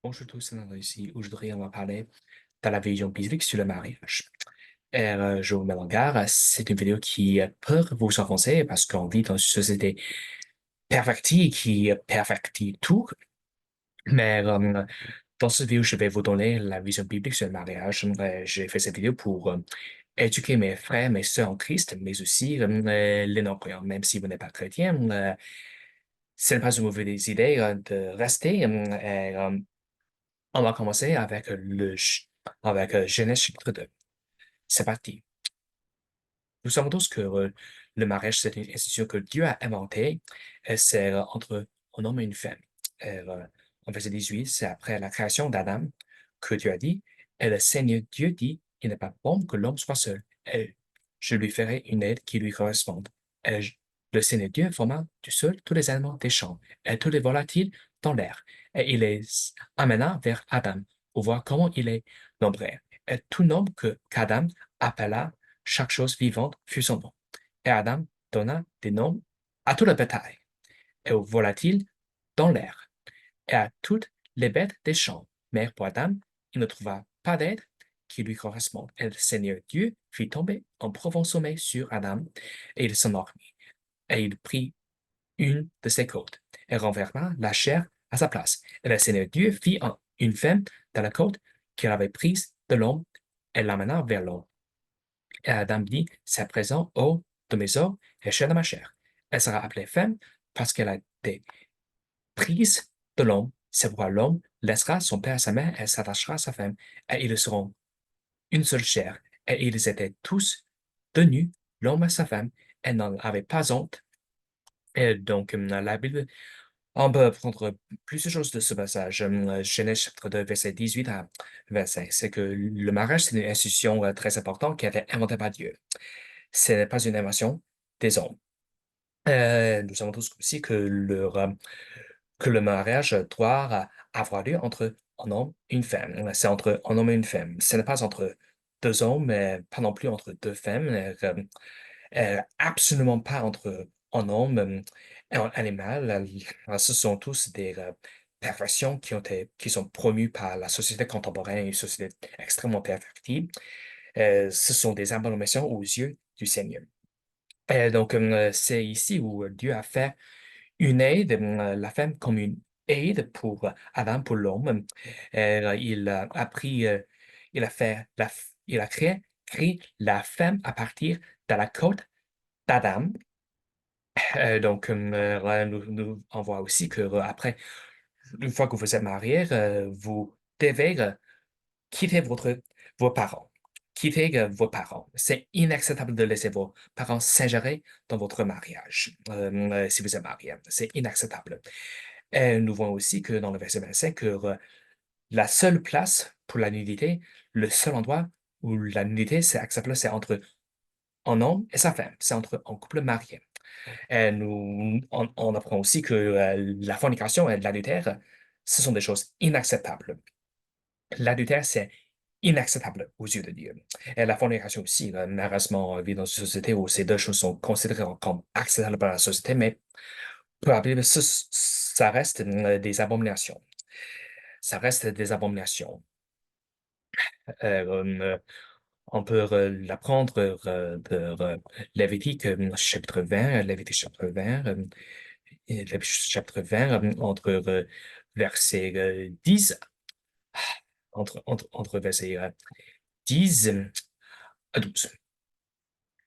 Bonjour à tous, ici. Aujourd'hui, on va parler de la vision biblique sur le mariage. Je vous mets en garde, c'est une vidéo qui peut vous offenser parce qu'on vit dans une société pervertie qui pervertit tout. Mais dans cette vidéo, je vais vous donner la vision biblique sur le mariage. J'ai fait cette vidéo pour éduquer mes frères, mes sœurs en Christ, mais aussi les non-croyants, même si vous n'êtes pas chrétien. Ce n'est pas une mauvaise idée de rester. On va commencer avec Genèse chapitre 2. C'est parti. Nous savons tous que le mariage, c'est une institution que Dieu a inventée. C'est entre un homme et une femme. En verset 18, c'est après la création d'Adam que Dieu a dit, et le Seigneur Dieu dit, il n'est pas bon que l'homme soit seul. Et je lui ferai une aide qui lui corresponde. Et le Seigneur Dieu forma du sol tous les animaux des champs et tous les volatiles dans l'air. Et il les amena vers Adam pour voir comment il les nommerait. Et tout nom qu'Adam appela chaque chose vivante fut son nom. Et Adam donna des noms à tout le bétail, et aux volatiles dans l'air, et à toutes les bêtes des champs. Mais pour Adam, il ne trouva pas d'aide qui lui corresponde. Et le Seigneur Dieu fit tomber un profond sommeil sur Adam, et il s'endormit. Et il prit une de ses côtes, et renversa la chair à sa place. Et le Seigneur Dieu fit une femme de la côte qu'il avait prise de l'homme, et l'amena vers l'homme. Et Adam dit, c'est à présent, ô de mes os et chair de ma chair. Elle sera appelée femme parce qu'elle a été prise de l'homme. C'est pourquoi l'homme laissera son père et sa mère et s'attachera à sa femme, et ils seront une seule chair. Et ils étaient tous tenus, l'homme et sa femme, et n'en avaient pas honte. Et donc, la Bible, on peut prendre plusieurs choses de ce passage. Genèse chapitre 2, verset 18 à 25. C'est que le mariage, c'est une institution très importante qui a été inventée par Dieu. Ce n'est pas une invention des hommes. Nous savons tous aussi que le mariage doit avoir lieu entre un homme et une femme. C'est entre un homme et une femme. Ce n'est pas entre deux hommes, mais pas non plus entre deux femmes, absolument pas entre un homme et un animal. Ce sont tous des perversions qui sont promues par la société contemporaine, une société extrêmement pervertie. Ce sont des abominations aux yeux du Seigneur. Donc, c'est ici où Dieu a fait une aide, la femme comme une aide pour Adam, pour l'homme. Il a pris, il a fait, il a créé la femme à partir de la côte d'Adam. Donc, là, on voit aussi que après, une fois que vous êtes marié, vous devez quittez vos parents. Quittez vos parents. C'est inacceptable de laisser vos parents s'ingérer dans votre mariage, si vous êtes marié. C'est inacceptable. Et nous voyons aussi que dans le verset 25, que la seule place pour la nudité, le seul endroit où la nudité c'est acceptable, c'est entre un homme et sa femme. C'est entre un couple marié. Et on apprend aussi que la fornication et l'adultère, ce sont des choses inacceptables. L'adultère, c'est inacceptable aux yeux de Dieu. Et la fornication aussi, malheureusement, on vit dans une société où ces deux choses sont considérées comme acceptables par la société, mais probablement, ça reste des abominations. Ça reste des abominations. Euh, on peut l'apprendre de Lévitique chapitre 20, Lévitique chapitre 20, Lévitique chapitre 20, entre versets 10, entre versets 10 à 12.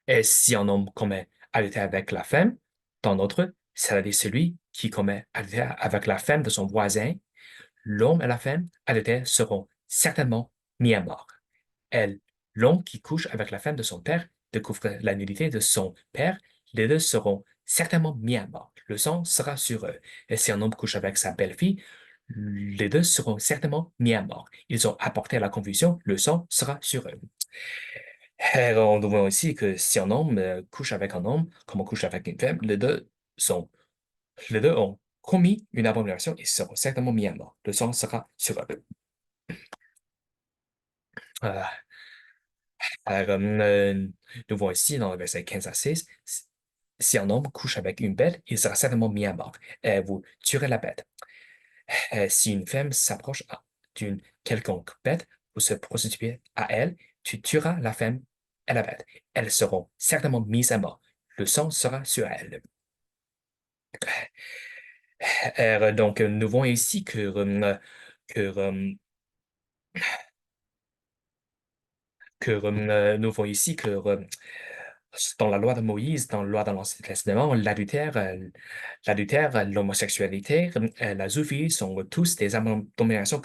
Et si un homme commet adultère avec la femme d'un autre, c'est-à-dire celui qui commet adultère avec la femme de son voisin, l'homme et la femme adultères seront certainement mis à mort. Et l'homme qui couche avec la femme de son père découvre la nudité de son père, les deux seront certainement mis à mort. Le sang sera sur eux. Et si un homme couche avec sa belle-fille, les deux seront certainement mis à mort. Ils ont apporté à la confusion, le sang sera sur eux. On voit aussi que si un homme couche avec un homme, comme on couche avec une femme, les deux ont commis une abomination et seront certainement mis à mort. Le sang sera sur eux. Euh, nous voyons ici dans le verset 15 à 16, si un homme couche avec une bête, il sera certainement mis à mort. Vous tuerez la bête. Si une femme s'approche d'une quelconque bête pour se prostituer à elle, tu tueras la femme et la bête. Elles seront certainement mises à mort. Le sang sera sur elles. Donc, nous voyons ici que, nous voyons ici que dans la loi de Moïse, dans la loi de l'Ancien Testament, l'adultère, l'homosexualité, la zoophilie sont tous des abominations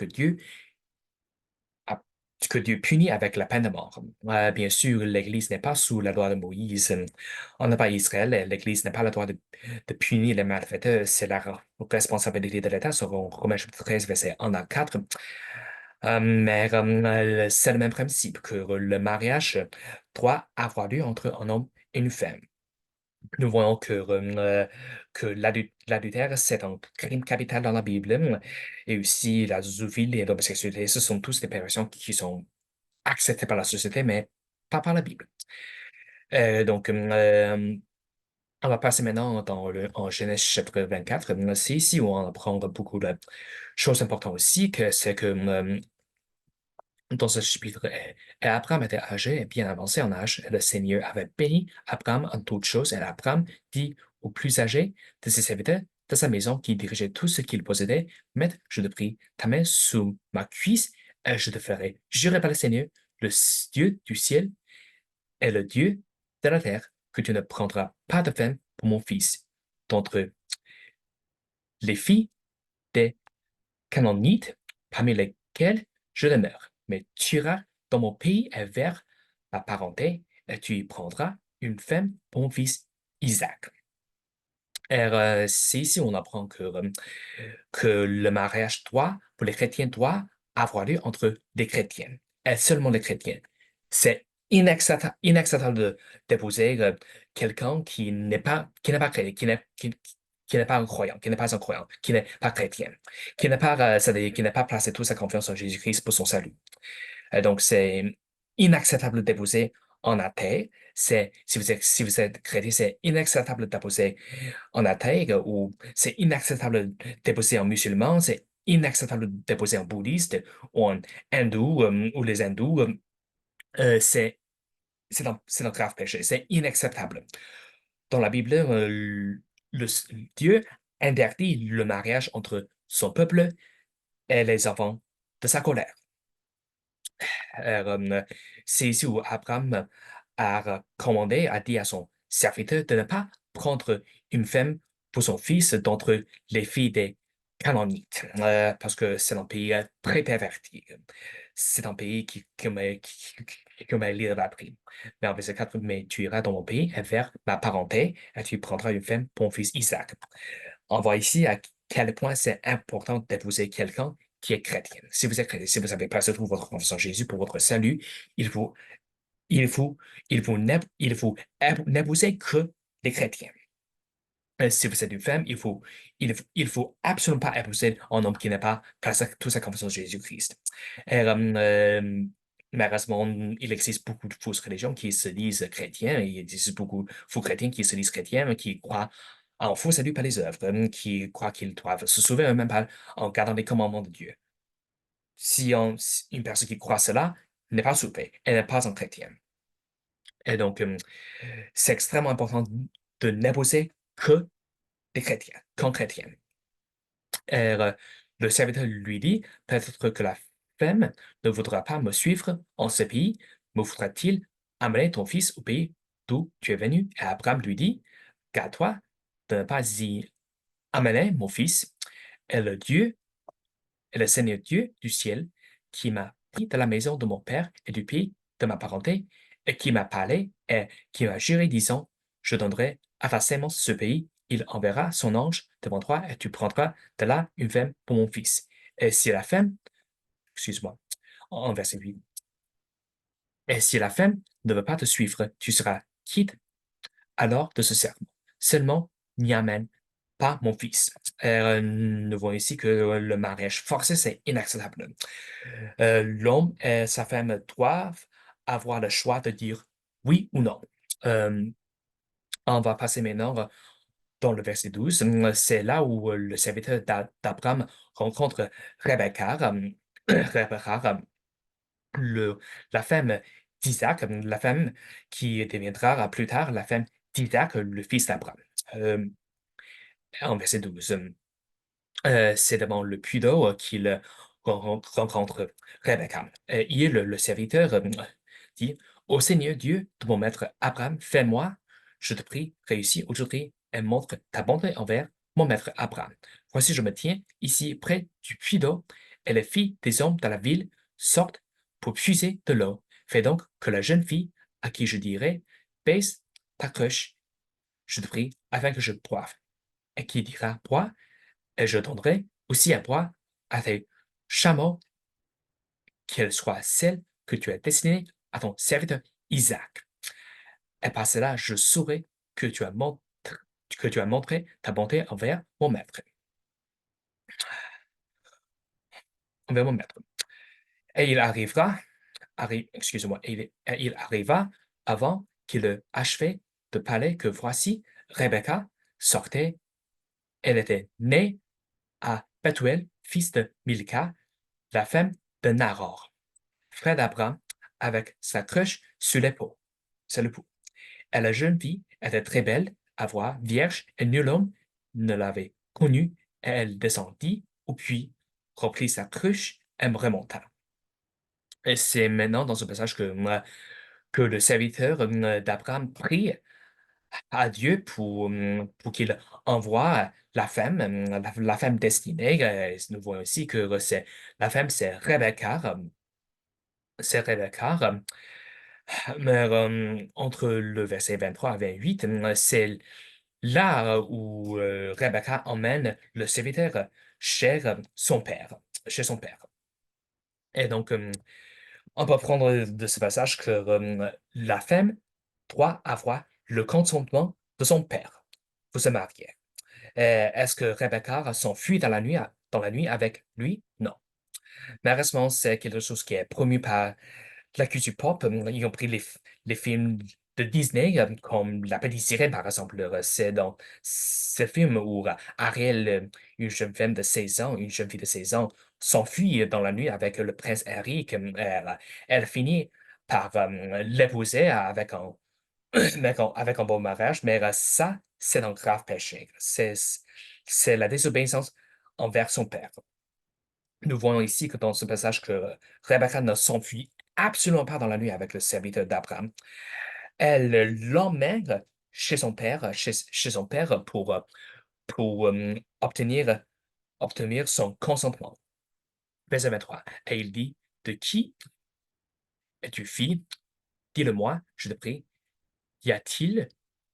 a- que Dieu punit avec la peine de mort. Bien sûr, l'Église n'est pas sous la loi de Moïse. On n'a pas Israël, l'Église n'a pas le droit de punir les malfaiteurs. C'est la responsabilité de l'État, selon Romains chapitre 13, verset 1 à 4. Mais c'est le même principe que le mariage doit avoir lieu entre un homme et une femme. Nous voyons que l'adultère, c'est un crime capital dans la Bible. Et aussi, la zoophilie et l'homosexualité, ce sont tous des perversions qui sont acceptées par la société, mais pas par la Bible. Donc, on va passer maintenant en Genèse chapitre 24. C'est ici où on apprend beaucoup de choses importantes aussi, que c'est que dans ce chapitre, Abraham était âgé et bien avancé en âge. Et le Seigneur avait béni Abraham en toutes choses. Et Abraham dit au plus âgé de ses serviteurs de sa maison qui dirigeait tout ce qu'il possédait, Maître, je te prie, ta main sous ma cuisse, et je te ferai jurer par le Seigneur, le Dieu du ciel et le Dieu de la terre, que tu ne prendras pas de femme pour mon fils. D'entre les filles des Canaanites, parmi lesquels je demeure. Mais tu iras dans mon pays et vers ma parenté, et tu y prendras une femme pour mon fils Isaac. Et c'est ici où on apprend que le mariage doit, pour les chrétiens, doit avoir lieu entre des chrétiens, et seulement les chrétiens. C'est inacceptable d'épouser quelqu'un qui n'est pas chrétien, qui n'est pas un croyant, qui n'est pas un croyant, qui n'est pas chrétien, c'est-à-dire qui n'a pas placé toute sa confiance en Jésus-Christ pour son salut. Donc, c'est inacceptable d'épouser en athée. Si vous êtes chrétien, c'est inacceptable d'épouser en athée ou c'est inacceptable d'épouser en musulman, c'est inacceptable d'épouser en bouddhiste ou en hindou ou les hindous. C'est un grave péché. C'est inacceptable. Dans la Bible, Dieu interdit le mariage entre son peuple et les enfants de sa colère. Euh, c'est ici où Abraham a commandé, a dit à son serviteur de ne pas prendre une femme pour son fils d'entre les filles des Canaanites, parce que c'est un pays très perverti. C'est un pays qui m'a lire l'appris. Mais en verset 4, mais tu iras dans mon pays et vers ma parenté, et tu prendras une femme pour mon fils Isaac. On voit ici à quel point c'est important d'épouser quelqu'un qui est chrétien. Si vous êtes chrétien, si vous avez placé toute votre confiance en Jésus pour votre salut, il faut, il faut, il faut n'épouser que les chrétiens. Si vous êtes une femme, il faut absolument pas épouser un homme qui n'a pas placé toute sa confiance en Jésus-Christ. Et, malheureusement, il existe beaucoup de fausses religions qui se disent chrétiens, et il existe beaucoup de faux chrétiens qui se disent chrétiens, qui croient en faux salut par les œuvres, qui croient qu'ils doivent se sauver eux-mêmes en gardant les commandements de Dieu. Si une personne qui croit cela n'est pas sauvée, elle n'est pas un chrétien. Et donc, c'est extrêmement important de n'épouser que des chrétiens, qu'un chrétien. Et, le serviteur lui dit, peut-être que la femme ne voudra pas me suivre en ce pays, me voudra-t-il amener ton fils au pays d'où tu es venu? Et Abraham lui dit, garde-toi de ne pas y amener mon fils, et le Seigneur Dieu du ciel, qui m'a pris de la maison de mon père et du pays de ma parenté, et qui m'a parlé et qui m'a juré, disant, je donnerai à ta sémence ce pays, il enverra son ange devant toi, et tu prendras de là une femme pour mon fils. Et si la femme, excuse-moi, en verset 8, et si la femme ne veut pas te suivre, tu seras quitte alors de ce serment. Seulement, n'y amène pas mon fils. Nous voyons ici que le mariage forcé, c'est inacceptable. L'homme et sa femme doivent avoir le choix de dire oui ou non. Euh, on va passer maintenant dans le verset 12. C'est là où le serviteur d'Abraham rencontre Rebecca. Rebecca, le, la femme d'Isaac, la femme qui deviendra plus tard la femme d'Isaac, le fils d'Abraham. Euh, En verset 12. C'est devant le puits d'eau qu'il rencontre Rebecca. Il, le serviteur, dit, Ô Seigneur Dieu de mon maître Abraham, fais-moi, je te prie, réussis aujourd'hui et montre ta bonté envers mon maître Abraham. Voici, je me tiens ici près du puits d'eau, et les filles des hommes de la ville sortent pour puiser de l'eau. Fais donc que la jeune fille, à qui je dirai, baisse ta cruche, je te prie, afin que je boive. Et qui dira, bois, et je donnerai aussi à boire à tes chameaux, qu'elle soit celle que tu as destinée à ton serviteur Isaac. Et par cela, je saurai que tu as montré ta bonté envers mon maître. Et excusez-moi, il arriva avant qu'il achevait de parler que voici, Rebecca sortait. Elle était née à Bethuel, fils de Milca, la femme de Nahor, frère d'Abraham, avec sa cruche sur l'épaule. C'est le pouls. Et la jeune fille était très belle à voir, vierge, et nul homme ne l'avait connue. Et elle descendit au puits, reprit sa cruche et me remonta. Et c'est maintenant dans ce passage que le serviteur d'Abraham prie à Dieu pour qu'il envoie la femme, la femme destinée. Nous voyons aussi que la femme, c'est Rebecca. C'est Rebecca. Mais entre le verset 23 et 28, c'est là où Rebecca emmène le serviteur chez son père, chez son père. Et donc, on peut prendre de ce passage que la femme doit avoir le consentement de son père pour se marier. Est-ce que Rebecca s'enfuit dans la nuit avec lui? Non. Malheureusement, c'est quelque chose qui est promu par la culture pop, y compris les films de Disney, comme La Petite Sirène, par exemple. C'est dans ce film où Ariel, une jeune femme de 16 ans, une jeune fille de 16 ans, s'enfuit dans la nuit avec le prince Harry. Elle finit par l'épouser avec un beau mariage, mais ça, c'est un grave péché. C'est la désobéissance envers son père. Nous voyons ici que dans ce passage que Rebecca ne s'enfuit absolument pas dans la nuit avec le serviteur d'Abraham. Elle l'emmène chez son père pour obtenir son consentement. Verset 23. Et il dit, de qui es-tu fille? Dis-le-moi, je te prie. Y a-t-il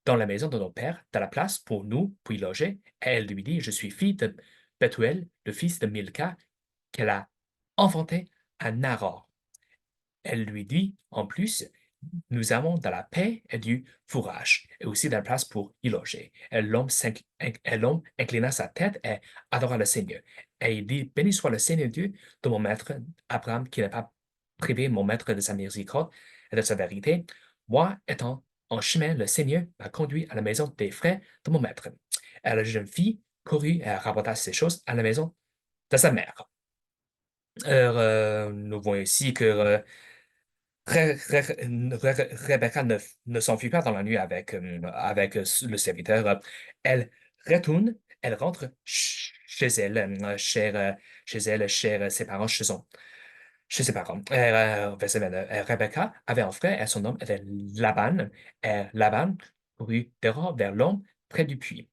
dans la maison de nos pères de la place pour nous, pour y loger? Et elle lui dit, je suis fille de Bethuel, le fils de Milca, qu'elle a enfanté à Nahor. Elle lui dit, en plus, nous avons de la paix et du fourrage, et aussi de la place pour y loger. Et l'homme inclina sa tête et adora le Seigneur. Et il dit, béni soit le Seigneur Dieu de mon maître Abraham, qui n'a pas privé mon maître de sa miséricorde et de sa vérité. Moi, étant en chemin, le Seigneur m'a conduit à la maison des frères de mon maître. Et la jeune fille courut et rapporta ces choses à la maison de sa mère. Nous voyons ici que Rebecca ne s'enfuit pas dans la nuit avec le serviteur. Elle retourne, elle rentre chez elle, chez ses parents, chez ses parents. Verset 29. Rebecca avait un frère et son nom était Laban. Et Laban courut dehors vers l'homme près du puits.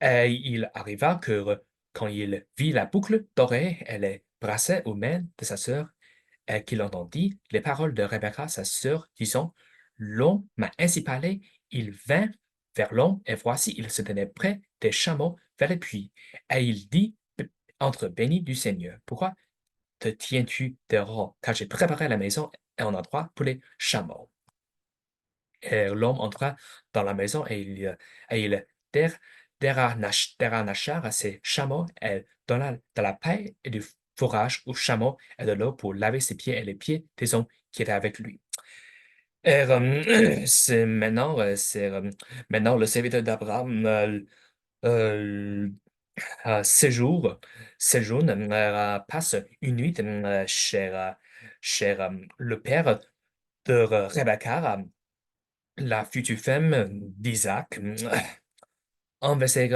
Et il arriva que quand il vit la boucle dorée et les bracelets aux mains de sa sœur, et qu'il entendit les paroles de Rebecca, sa sœur, disant, l'homme m'a ainsi parlé, il vint vers l'homme, et voici, il se tenait près des chameaux vers le puits. Et il dit, entre béni du Seigneur, pourquoi te tiens-tu dehors? Car j'ai préparé la maison et un endroit pour les chameaux. Et l'homme entra dans la maison et il dérannacha à ses chameaux et donna de la paille et du fourrage aux chameaux et de l'eau pour laver ses pieds et les pieds des hommes qui étaient avec lui. Et c'est maintenant le serviteur d'Abraham séjour, séjourne, passe une nuit chez le père de Rebecca, la future femme d'Isaac. En verset,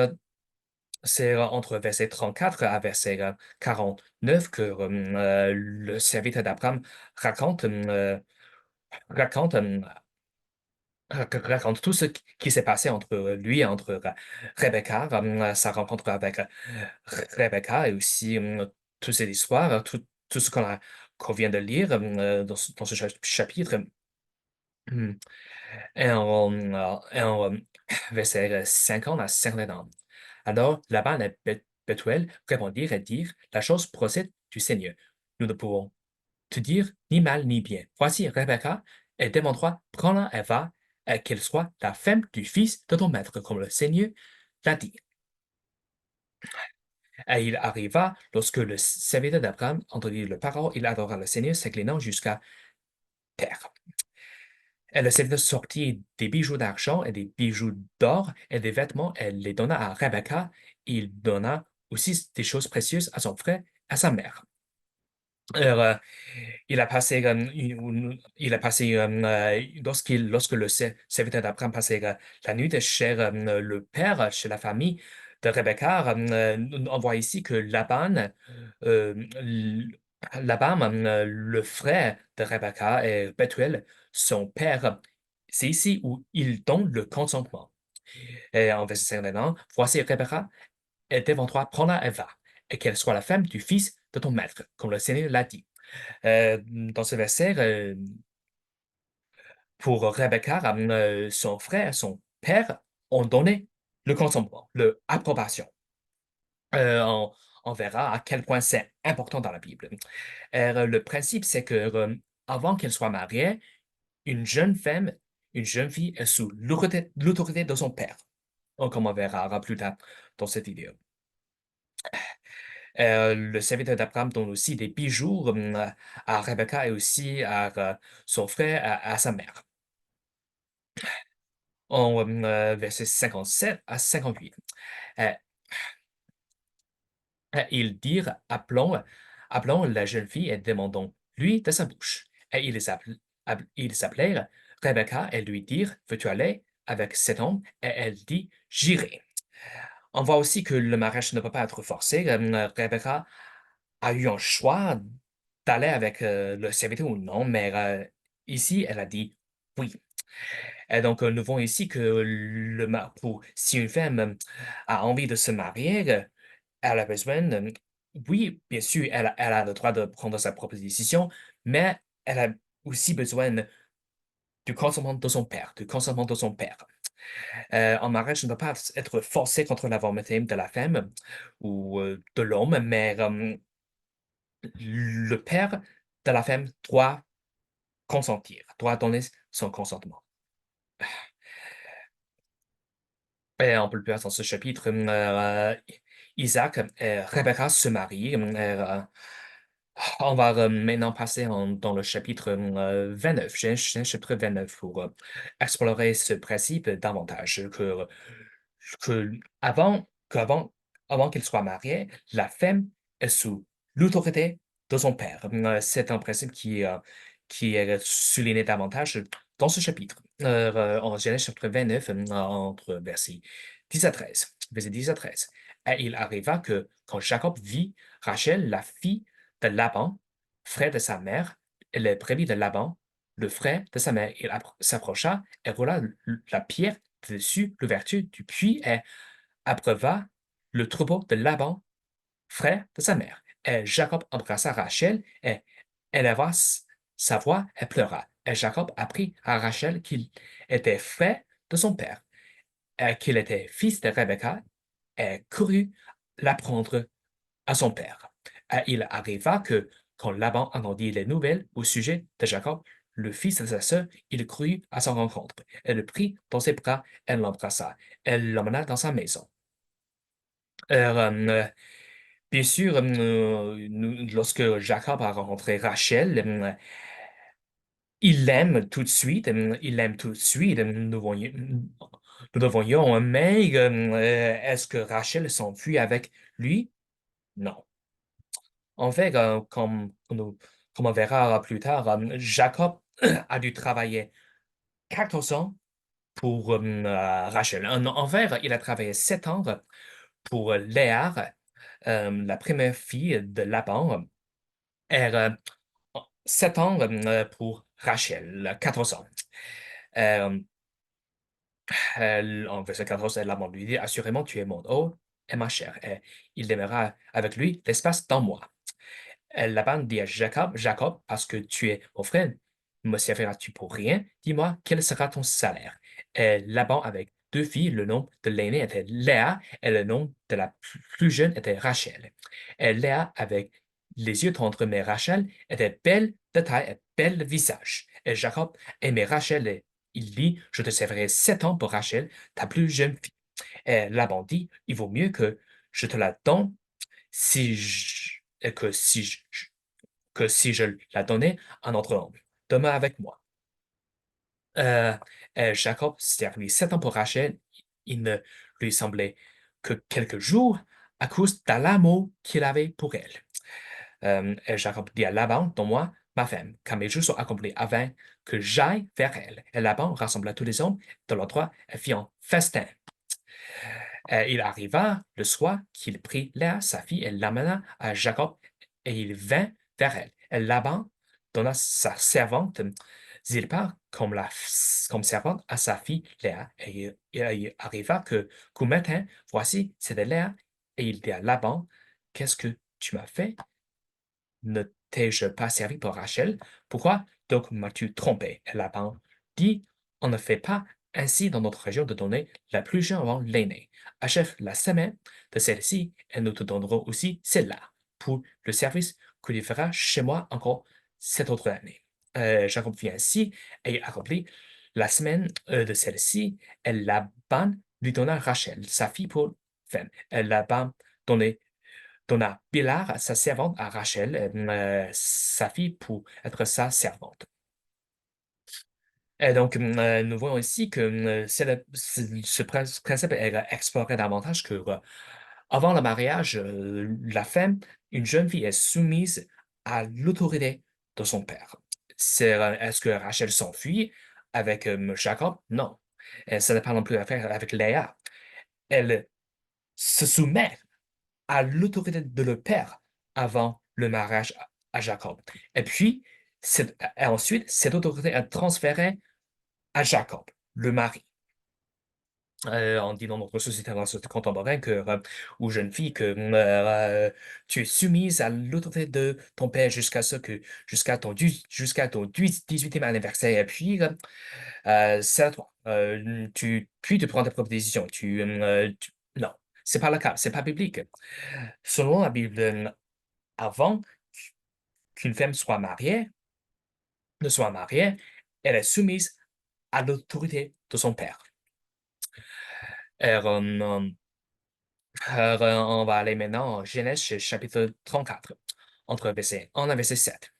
c'est entre verset 34 à verset 49 que le serviteur d'Abraham raconte, raconte, raconte tout ce qui s'est passé entre lui et entre Rebecca, sa rencontre avec Rebecca et aussi toute cette histoire, tout ce qu'on vient de lire dans ce chapitre. Hmm. Et en verset 50 à 51. Alors Laban et Bethuel répondirent et dirent, la chose procède du Seigneur. Nous ne pouvons te dire ni mal ni bien. Voici Rebecca, elle devant toi, prends-la et va, et qu'elle soit la femme du fils de ton maître, comme le Seigneur l'a dit. Et il arriva, lorsque le serviteur d'Abraham entendit le parole, il adora le Seigneur, s'inclinant jusqu'à terre. Et le serviteur sortit des bijoux d'argent et des bijoux d'or et des vêtements, et les donna à Rebecca. Il donna aussi des choses précieuses à son frère, à sa mère. Alors, il a passé lorsque le serviteur d'Abraham passait la nuit chez le père, chez la famille de Rebecca, on voit ici que euh, l- Laban, le frère de Rebecca et Bethuel, son père, c'est ici où il donne le consentement. Et en verset 51, voici Rebecca est devant toi, prends-la et va, et qu'elle soit la femme du fils de ton maître, comme le Seigneur l'a dit. Dans ce verset, pour Rebecca, son frère, son père ont donné le consentement, l'approbation. Euh, on, on verra à quel point c'est important dans la Bible. Le principe, c'est que avant qu'elle soit mariée, une jeune femme, une jeune fille est sous l'autorité de son père. Comme on verra plus tard dans cette vidéo. Le serviteur d'Abraham donne aussi des bijoux à Rebecca et aussi à son frère, à sa mère. En verset 57 à 58. Euh, Ils dirent, appelons la jeune fille et demandons-lui de sa bouche. Et ils appelèrent Rebecca et lui dirent, veux-tu aller avec cet homme? Et elle dit, j'irai. On voit aussi que le mariage ne peut pas être forcé. Rebecca a eu un choix d'aller avec le serviteur ou non, mais ici, elle a dit oui. Et donc, nous voyons ici que si une femme a envie de se marier, elle a besoin, oui, bien sûr, elle a le droit de prendre sa propre décision, mais elle a aussi besoin du consentement de son père, du consentement de son père. Un mariage ne doit pas être forcé contre la volonté de la femme ou de l'homme, mais le père de la femme doit consentir, doit donner son consentement. Et on peut le voir dans ce chapitre. Isaac et Rebecca se marient. On va maintenant passer dans le chapitre 29. J'ai un chapitre 29 pour explorer ce principe davantage. Avant qu'elle soit mariée, la femme est sous l'autorité de son père. C'est un principe qui est souligné davantage dans ce chapitre. En Genèse chapitre 29, entre versets 10 à 13. Verset 10 à 13. Et il arriva que quand Jacob vit Rachel, la fille de Laban, frère de sa mère, et les brebis de Laban, le frère de sa mère, il s'approcha et roula la pierre dessus l'ouverture du puits et abreuva le troupeau de Laban, frère de sa mère. Et Jacob embrassa Rachel et éleva sa voix et pleura. Et Jacob apprit à Rachel qu'il était frère de son père, et qu'il était fils de Rebecca, et courut l'apprendre à son père. Et il arriva que, quand Laban entendit les nouvelles au sujet de Jacob, le fils de sa sœur, il courut à sa rencontre. Elle le prit dans ses bras, elle l'embrassa, elle l'emmena dans sa maison. Alors, bien sûr, lorsque Jacob a rencontré Rachel, il l'aime tout de suite. Il l'aime tout de suite. nous le voyons, mais est-ce que Rachel s'enfuit avec lui? Non. En fait, comme on verra plus tard, Jacob a dû travailler 4 ans pour Rachel. En fait, il a travaillé 7 ans pour Léa, la première fille de Laban, et 7 ans pour Rachel, 4 ans. Euh, en verset 14, Laban lui dit, assurément, tu es mon hôte et ma chère, et il demeurera avec lui l'espace d'un mois. Laban dit à Jacob, Jacob, parce que tu es mon frère, me serviras-tu pour rien? Dis-moi, quel sera ton salaire? Et Laban, avec 2 filles, le nom de l'aînée était Léa et le nom de la plus jeune était Rachel. Et Léa, avec les yeux tendres, mais Rachel était belle de taille et belle de visage. Et Jacob aimait Rachel et il dit, je te servirai 7 ans pour Rachel, ta plus jeune fille. Et Laban dit, il vaut mieux que je te la donne si je, que si je la donnais à notre homme. Demeure avec moi. Euh, Jacob servit 7 ans pour Rachel. Il ne lui semblait que quelques jours à cause de l'amour qu'il avait pour elle. Et Jacob dit à Laban, donne-moi ma femme, car mes jours sont accomplis avant que j'aille vers elle. Et Laban rassembla tous les hommes de l'endroit et fit un festin. Il arriva le soir qu'il prit Léa, sa fille, et l'amena à Jacob, et il vint vers elle. Et Laban donna sa servante Zilpa comme servante à sa fille Léa. Et il arriva qu'au matin, voici, c'était Léa, et il dit à Laban, qu'est-ce que tu m'as fait? Ne t'ai-je pas servi pour Rachel? Pourquoi donc m'as-tu trompé? Et Laban dit, on ne fait pas ainsi dans notre région de donner la plus jeune avant l'aînée. Achève la semaine de celle-ci et nous te donnerons aussi celle-là pour le service que tu feras chez moi encore cette autre année. Jacob fit ainsi et il accomplit la semaine de celle-ci et Laban lui donna Rachel, sa fille pour femme. Et Laban donna Bilhar, sa servante, à Rachel, sa fille, pour être sa servante. Et donc, nous voyons ici que ce principe est exploré davantage que avant le mariage, la femme, une jeune fille, est soumise à l'autorité de son père. Est-ce que Rachel s'enfuit avec Jacob? Non. Et ça n'a pas non plus à faire avec Léa. Elle se soumet à l'autorité de le père avant le mariage à Jacob. Et puis, et ensuite, cette autorité est transférée à Jacob, le mari. On dit dans notre société contemporaine que, aux jeunes filles que tu es soumise à l'autorité de ton père jusqu'à ton 18e anniversaire. Et puis, c'est à toi. Puis tu prends tes propres décisions. Non, c'est pas le cas, c'est pas biblique. Selon la Bible, avant qu'une femme ne soit mariée, elle est soumise à l'autorité de son père. On va aller maintenant en Genèse chapitre 34, entre verset 1 et verset 7.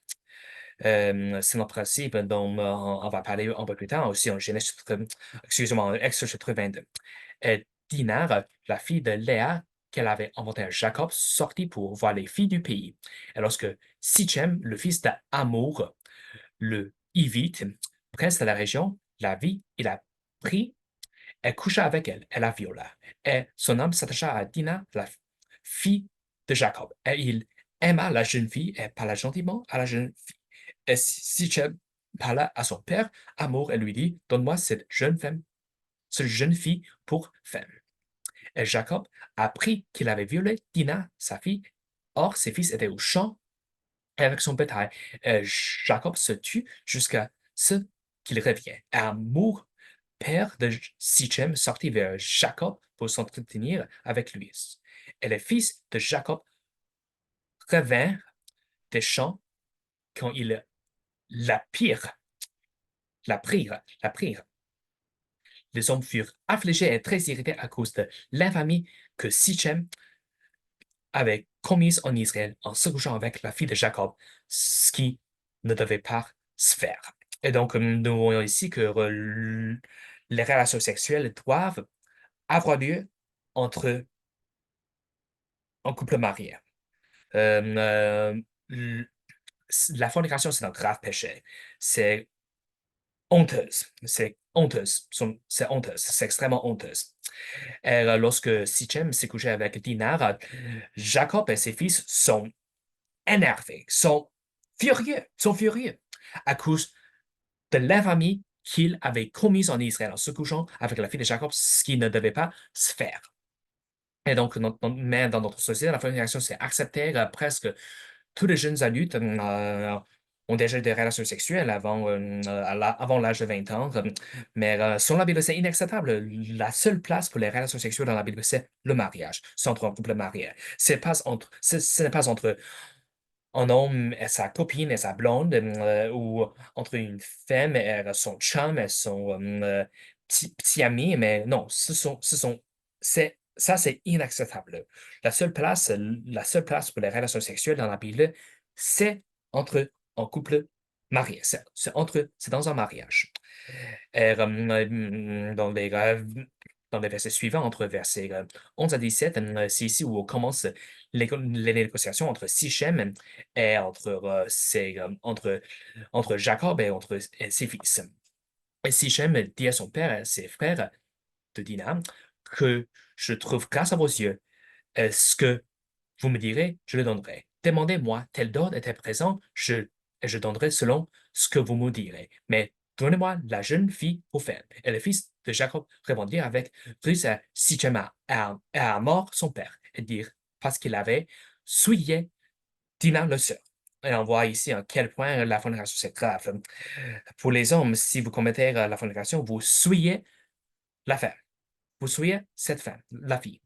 C'est notre principe dont on va parler un peu plus tard aussi en Genèse, excusez-moi, en Exode chapitre 22. Et Dinah, la fille de Léa, qu'elle avait inventée à Jacob, sortit pour voir les filles du pays. Et lorsque Sichem, le fils d'Amour, le Hivite, prince de la région, la vit, il a pris, elle coucha avec elle, elle la viola. Et son âme s'attacha à Dinah, la fille de Jacob. Et il aima la jeune fille et parla gentiment à la jeune fille. Et Sichem parla à son père, Amour, et lui dit, donne-moi cette jeune fille pour femme. Et Jacob apprit qu'il avait violé Dinah, sa fille. Or, ses fils étaient au champ avec son bétail. Et Jacob se tut jusqu'à ce qu'il revienne. Et Amour, père de Sichem, sortit vers Jacob pour s'entretenir avec lui. Et les fils de Jacob revinrent des champs quand ils la prirent. Les hommes furent affligés et très irrités à cause de l'infamie que Sichem avait commise en Israël en se couchant avec la fille de Jacob, ce qui ne devait pas se faire. Et donc, nous voyons ici que les relations sexuelles doivent avoir lieu entre un couple marié. Euh, euh, la fornication, c'est un grave péché. C'est honteuse. C'est honteuse. C'est honteuse. C'est extrêmement honteuse. Et lorsque Sichem s'est couché avec Dinar, Jacob et ses fils sont énervés, sont furieux à cause de l'infamie qu'il avait commise en Israël en se couchant avec la fille de Jacob, ce qui ne devait pas se faire. Et donc, mais dans notre société, la fornication, c'est accepté. Presque tous les jeunes adultes ont déjà des relations sexuelles avant l'âge de 20 ans. Mais selon la Bible, c'est inacceptable. La seule place pour les relations sexuelles dans la Bible, c'est le mariage. C'est entre un couple marié. Ce n'est pas entre un homme et sa copine et sa blonde, ou entre une femme et son chum et son petit ami, mais non, ça, c'est inacceptable. La seule place pour les relations sexuelles dans la Bible, c'est entre un couple marié. C'est dans un mariage. Et, dans les versets suivants, entre versets 11 à 17, c'est ici où on commence les négociations entre Sichem et entre Jacob et entre ses fils. Et Sichem dit à son père et à ses frères de Dinah que je trouve grâce à vos yeux. Ce que vous me direz, je le donnerai. Demandez-moi tel don et tel présent, et je donnerai selon ce que vous me direz. Mais donnez-moi la jeune fille au fait. Et le fils de Jacob répondit avec ruse à Sichem à mort son père, et dire parce qu'il avait souillé Dina le sœur. Et on voit ici à quel point la fornication c'est grave. Pour les hommes, si vous commettez la fornication, vous souillez la femme. Vous souillez cette femme, la fille.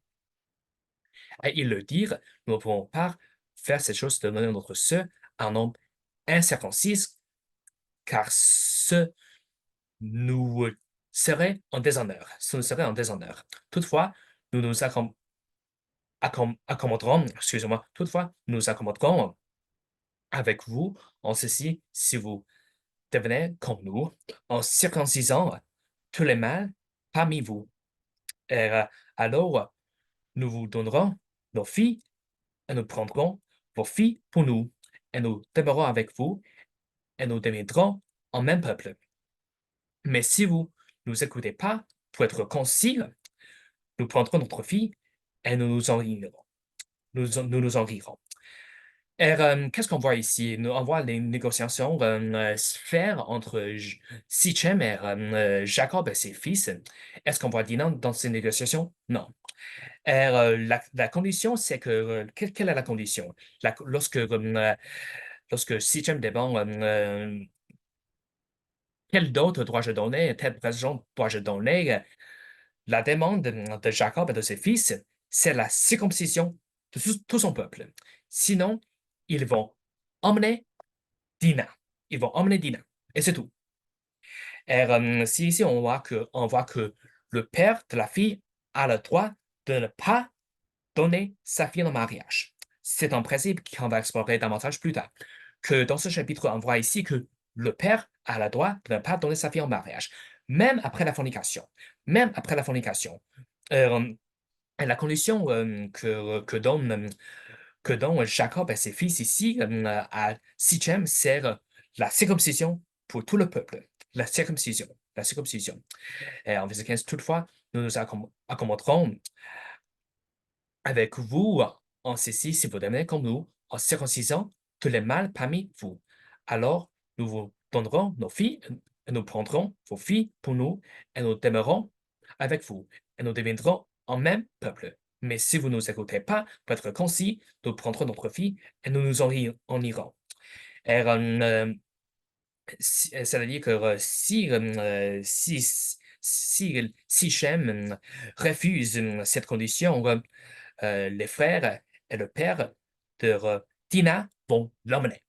Et ils le dirent, nous ne pouvons pas faire cette chose de donner notre sœur à un homme incirconcis, car ce nous serait un déshonneur. Ce nous serait un déshonneur. Toutefois, nous nous accommoderons, excusez-moi, toutefois, nous accommoderons avec vous en ceci si vous devenez comme nous, en circoncisant tous les mâles parmi vous. Et alors, nous vous donnerons nos filles et nous prendrons vos filles pour nous, et nous demeurerons avec vous, et nous deviendrons un même peuple. Mais si vous ne nous écoutez pas pour être conciles, nous prendrons notre fille et nous nous en rirons. Nous en rirons. Et qu'est-ce qu'on voit ici? On voit les négociations se faire entre Sichem et Jacob et ses fils. Est-ce qu'on voit Dinan dans ces négociations? Non. Et, la condition, c'est que. Quelle est la condition? Lorsque Sichem demande quel d'autre dois-je donner, quel présent dois-je donner, la demande de Jacob et de ses fils, c'est la circoncision de tout son peuple. Sinon, ils vont emmener Dina. Ils vont emmener Dina. Et c'est tout. Et si ici, on voit que le père de la fille a le droit de ne pas donner sa fille en mariage. C'est un principe qu'on va explorer davantage plus tard. Que dans ce chapitre, on voit ici que le père a le droit de ne pas donner sa fille en mariage, même après la fornication. Même après la fornication. Euh, et la condition que donne Jacob et ses fils ici à Sichem, c'est la circoncision pour tout le peuple. La circoncision. La circoncision. Et en verset 15, toutefois, nous nous accommoderons avec vous en ceci si vous devenez comme nous, en circoncisant tous les mâles parmi vous. Alors, nous vous donnerons nos filles, et nous prendrons vos filles pour nous, et nous demeurons avec vous, et nous deviendrons un même peuple. Mais si vous ne nous écoutez pas, pour être concis, nous prendrons notre fille, et nous nous en irons. Et, c'est-à-dire que si Shem refuse cette condition, les frères et le père de Dina vont l'emmener,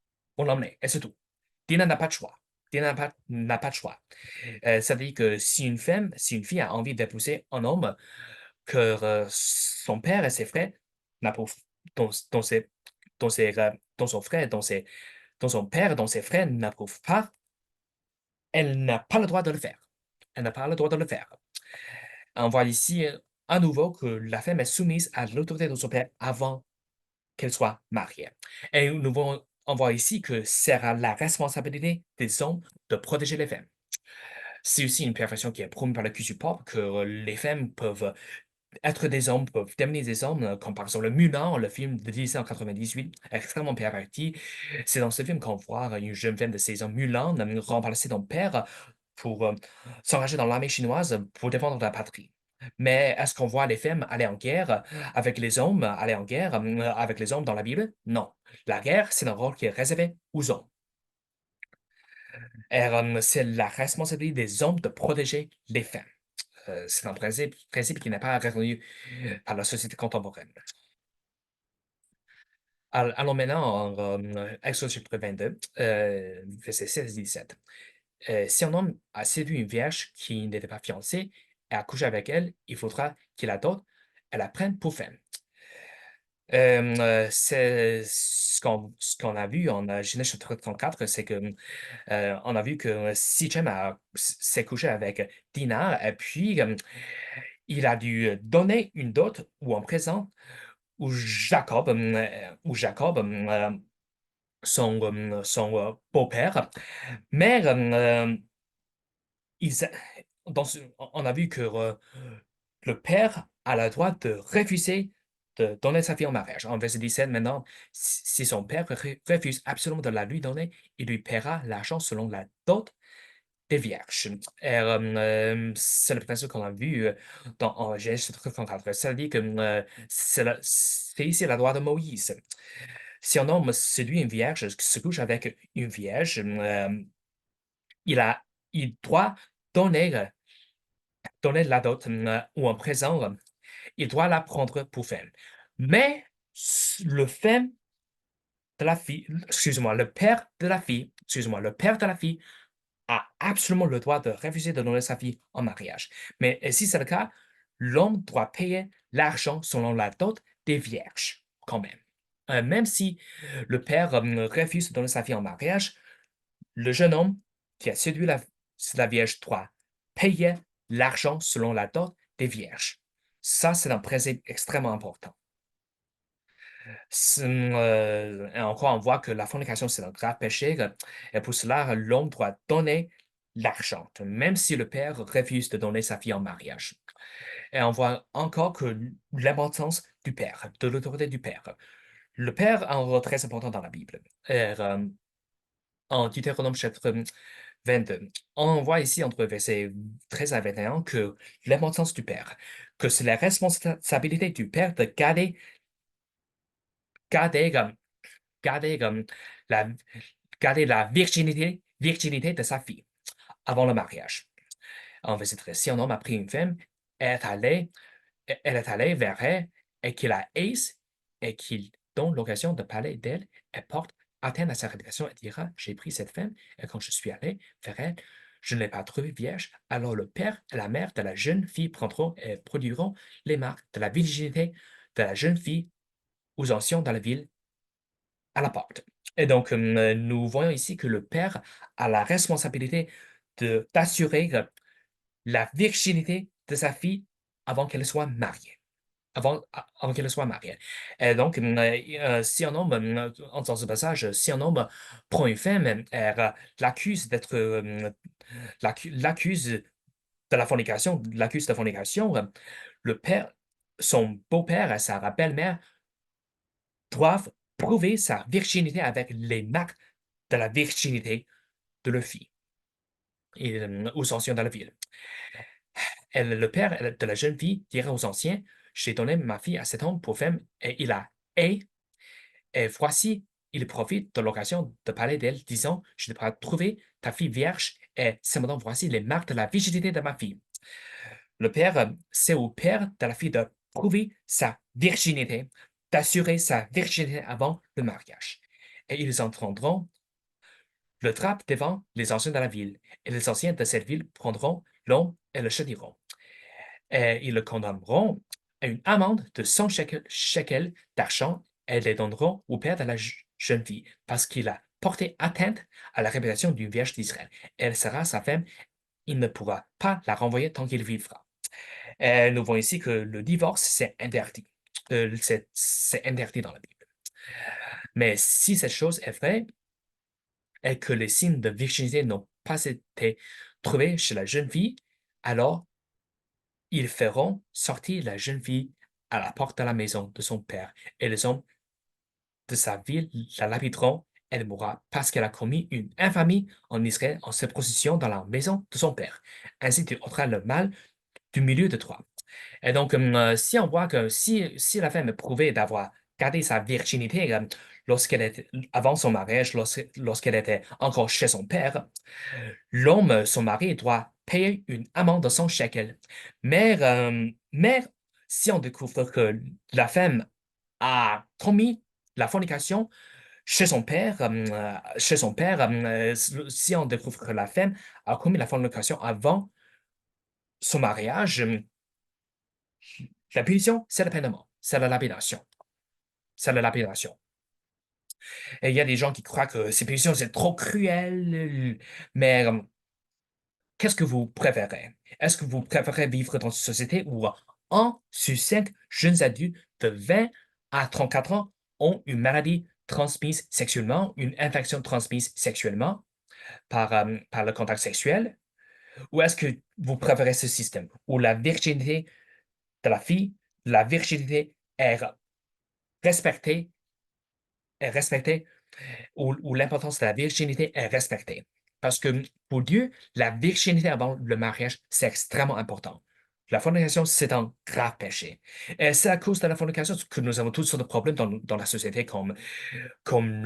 et c'est tout. Dina n'a pas de choix. Dina n'a pas de choix. Ça veut dire que si une fille a envie d'épouser un homme que son père et ses frères n'approuvent, dont son frère, dont son père, dont ses frères n'approuvent pas, elle n'a pas le droit de le faire. elle n'a pas le droit de le faire. On voit ici à nouveau que la femme est soumise à l'autorité de son père avant qu'elle soit mariée. Et on voit ici que c'est la responsabilité des hommes de protéger les femmes. C'est aussi une perfection qui est promue par la culture pop que les femmes peuvent être des hommes, peuvent devenir des hommes, comme par exemple le Mulan, le film de 1998, extrêmement perverti. C'est dans ce film qu'on voit une jeune femme de 16 ans, Mulan, remplacer son père pour s'engager dans l'armée chinoise pour défendre la patrie. Mais est-ce qu'on voit les femmes aller en guerre avec les hommes, aller en guerre avec les hommes dans la Bible? Non. La guerre, c'est un rôle qui est réservé aux hommes. Et, c'est la responsabilité des hommes de protéger les femmes. C'est un principe qui n'est pas reconnu par la société contemporaine. Allons maintenant en Exode chapitre 22, versets 16 et 17. Si un homme a séduit une vierge qui n'était pas fiancée et a couché avec elle, il faudra qu'il la dote et la prenne pour femme. C'est ce qu'on a vu en Genèse chapitre 34, c'est que on a vu que Sichem s'est couché avec Dinah et puis il a dû donner une dot ou un présent ou Jacob, son beau-père, mais ils a on a vu que, le père a le droit de refuser de donner sa fille en mariage. En verset 17 maintenant, si son père refuse absolument de la lui donner, il lui paiera l'argent selon la dot des vierges. Et, c'est le principe qu'on a vu en Genèse 34. Ça dit que c'est ici la loi de Moïse. Si un homme séduit une vierge, se couche avec une vierge, il a, il doit donner, donner la dot ou un présent, il doit la prendre pour femme. Mais le femme de la fille, excuse-moi, le père de la fille, excuse-moi, le père de la fille a absolument le droit de refuser de donner sa fille en mariage. Mais si c'est le cas, l'homme doit payer l'argent selon la dot des vierges, quand même. Même si le père refuse de donner sa fille en mariage, le jeune homme qui a séduit la vierge doit payer l'argent selon la dot des vierges. Ça, c'est un principe extrêmement important. Et encore, on voit que la fornication, c'est un grave péché, et pour cela, l'homme doit donner l'argent, même si le père refuse de donner sa fille en mariage. Et on voit encore que l'importance du père, de l'autorité du père. Le père a un rôle très important dans la Bible. Et, en Deutéronome chapitre 22, on voit ici entre versets 13 à 21 que l'importance du père, que c'est la responsabilité du père de garder, garder, la, garder la virginité de sa fille avant le mariage. En verset 13, si un homme a pris une femme, elle est allée vers elle et qu'il la haïsse et qu'il donne l'occasion de parler d'elle et porte atteinte à sa réputation et dira, j'ai pris cette femme et quand je suis allé vers elle, je ne l'ai pas trouvée vierge. Alors le père et la mère de la jeune fille prendront et produiront les marques de la virginité de la jeune fille aux anciens dans la ville à la porte. Et donc, nous voyons ici que le père a la responsabilité d'assurer la virginité de sa fille avant qu'elle soit mariée. Avant qu'elle soit mariée. Et donc, si un homme, dans ce passage, si un homme prend une femme, l'accuse d'être, l'accuse de la fornication, le père, son beau-père et sa belle-mère doivent prouver sa virginité avec les marques de la virginité de leur fille et, aux anciens de la ville. Le père de la jeune fille dira aux anciens, j'ai donné ma fille à cet homme pour femme et il a et voici, il profite de l'occasion de parler d'elle, disant, je n'ai pas trouvé ta fille vierge et cependant voici les marques de la virginité de ma fille. Le père, c'est au père de la fille de prouver sa virginité, d'assurer sa virginité avant le mariage. Et ils entendront le drap devant les anciens de la ville, et les anciens de cette ville prendront l'homme et le châtiront. Et ils le condamneront à une amende de 100 shekels d'argent et les donneront au père de la jeune fille, parce qu'il a porté atteinte à la réputation d'une vierge d'Israël. Elle sera sa femme il ne pourra pas la renvoyer tant qu'il vivra. Nous voyons ici que le divorce, c'est interdit. C'est interdit dans la Bible. Mais si cette chose est vraie et que les signes de virginité n'ont pas été trouvés chez la jeune fille, alors ils feront sortir la jeune fille à la porte de la maison de son père, et les hommes de sa ville la lapideront. Elle mourra parce qu'elle a commis une infamie en Israël en se prostituant dans la maison de son père. Ainsi tu ôteras le mal du milieu de toi. Et donc, si on voit que si la femme est prouvée d'avoir gardé sa virginité lorsqu'elle était, avant son mariage, lorsqu'elle était encore chez son père, l'homme, son mari, doit payer une amende de 100 shekels. Mais si on découvre que la femme a commis la fornication si on découvre que la femme a commis la fornication avant son mariage, la punition, c'est le paiement, c'est la lapidation. C'est la lapidation. Et il y a des gens qui croient que ces punitions, c'est trop cruel, mais qu'est-ce que vous préférez? Est-ce que vous préférez vivre dans une société où un sur 5 jeunes adultes de 20 à 34 ans ont une maladie transmise sexuellement, une infection transmise sexuellement par le contact sexuel? Ou est-ce que vous préférez ce système où la virginité de la fille, la virginité respectée, est respectée, où l'importance de la virginité est respectée? Parce que pour Dieu, la virginité avant le mariage, c'est extrêmement important. La fornication, c'est un grave péché. Et c'est à cause de la fornication que nous avons toutes sortes de problèmes dans la société, comme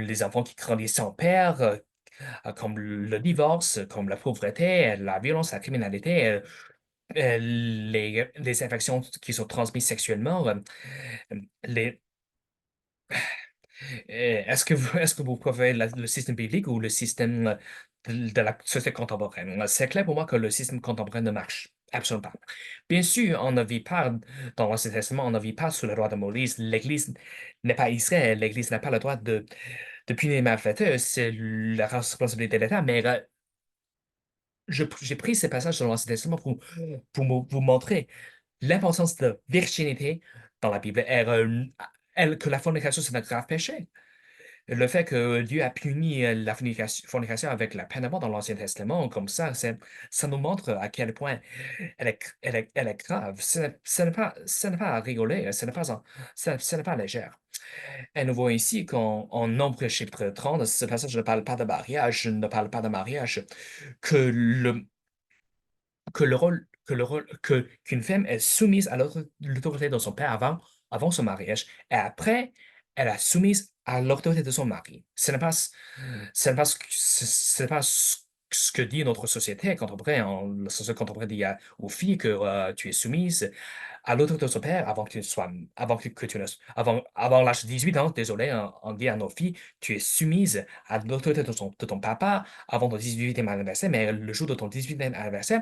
les enfants qui grandissent sans père, comme le divorce, comme la pauvreté, la violence, la criminalité, les infections qui sont transmises sexuellement. Les, est-ce que vous préférez le système biblique ou le système de la société contemporaine? C'est clair pour moi que le système contemporain ne marche absolument pas. Bien sûr, on ne vit pas, dans l'Ancien Testament, on ne vit pas sous le droit de Moïse. L'Église n'est pas Israël. L'Église n'a pas le droit de punir les malfaiteurs. C'est la responsabilité de l'État. Mais j'ai pris ces passages de l'Ancien Testament vous montrer l'importance de virginité dans la Bible. Que la fornication, c'est un grave péché. Le fait que Dieu a puni la fornication avec la peine de mort dans l'Ancien Testament, comme ça nous montre à quel point elle est grave. Ce n'est pas à rigoler, ce n'est pas légère. Et nous voyons ici qu'en Nombre chapitre 30, ce passage ne parle pas de mariage, ne parle pas de mariage, que le, qu'une femme est soumise à l'autorité de son père avant son mariage, et après, elle est soumise à l'autorité de son mari. Ce n'est pas ce que dit notre société contemporaine. La société contemporaine dit aux filles que tu es soumise à l'autorité de son père avant que tu ne, avant l'âge de 18 ans, désolé, on dit à nos filles, tu es soumise à l'autorité de ton papa avant ton 18e anniversaire, mais le jour de ton 18e anniversaire,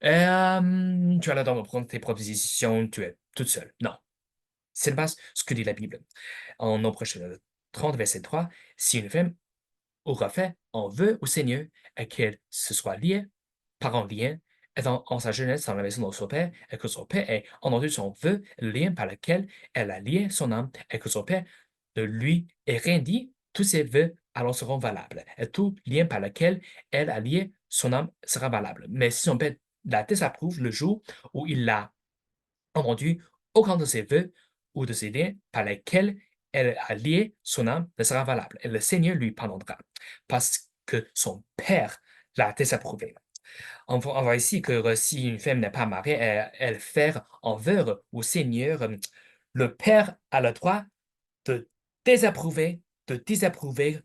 tu as le droit de prendre tes propres décisions, tu es toute seule. Non, c'est pas ce que dit la Bible. En Nombre chapitre 30, verset 3, si une femme aura fait en vœu au Seigneur et qu'elle se soit liée par un lien, étant en sa jeunesse dans la maison de son père, et que son père ait entendu son vœu, le lien par lequel elle a lié son âme, et que son père ne lui ait rien dit, tous ses vœux alors seront valables, et tout lien par lequel elle a lié son âme sera valable. Mais si son père la désapprouve le jour où il l'a entendu, aucun de ses vœux ou de ses liens par lesquels elle a lié son âme ne sera valable, et le Seigneur lui pardonnera, parce que son père l'a désapprouvé. On voit ici que si une femme n'est pas mariée, elle fait en vœu au Seigneur, le père a le droit de de désapprouver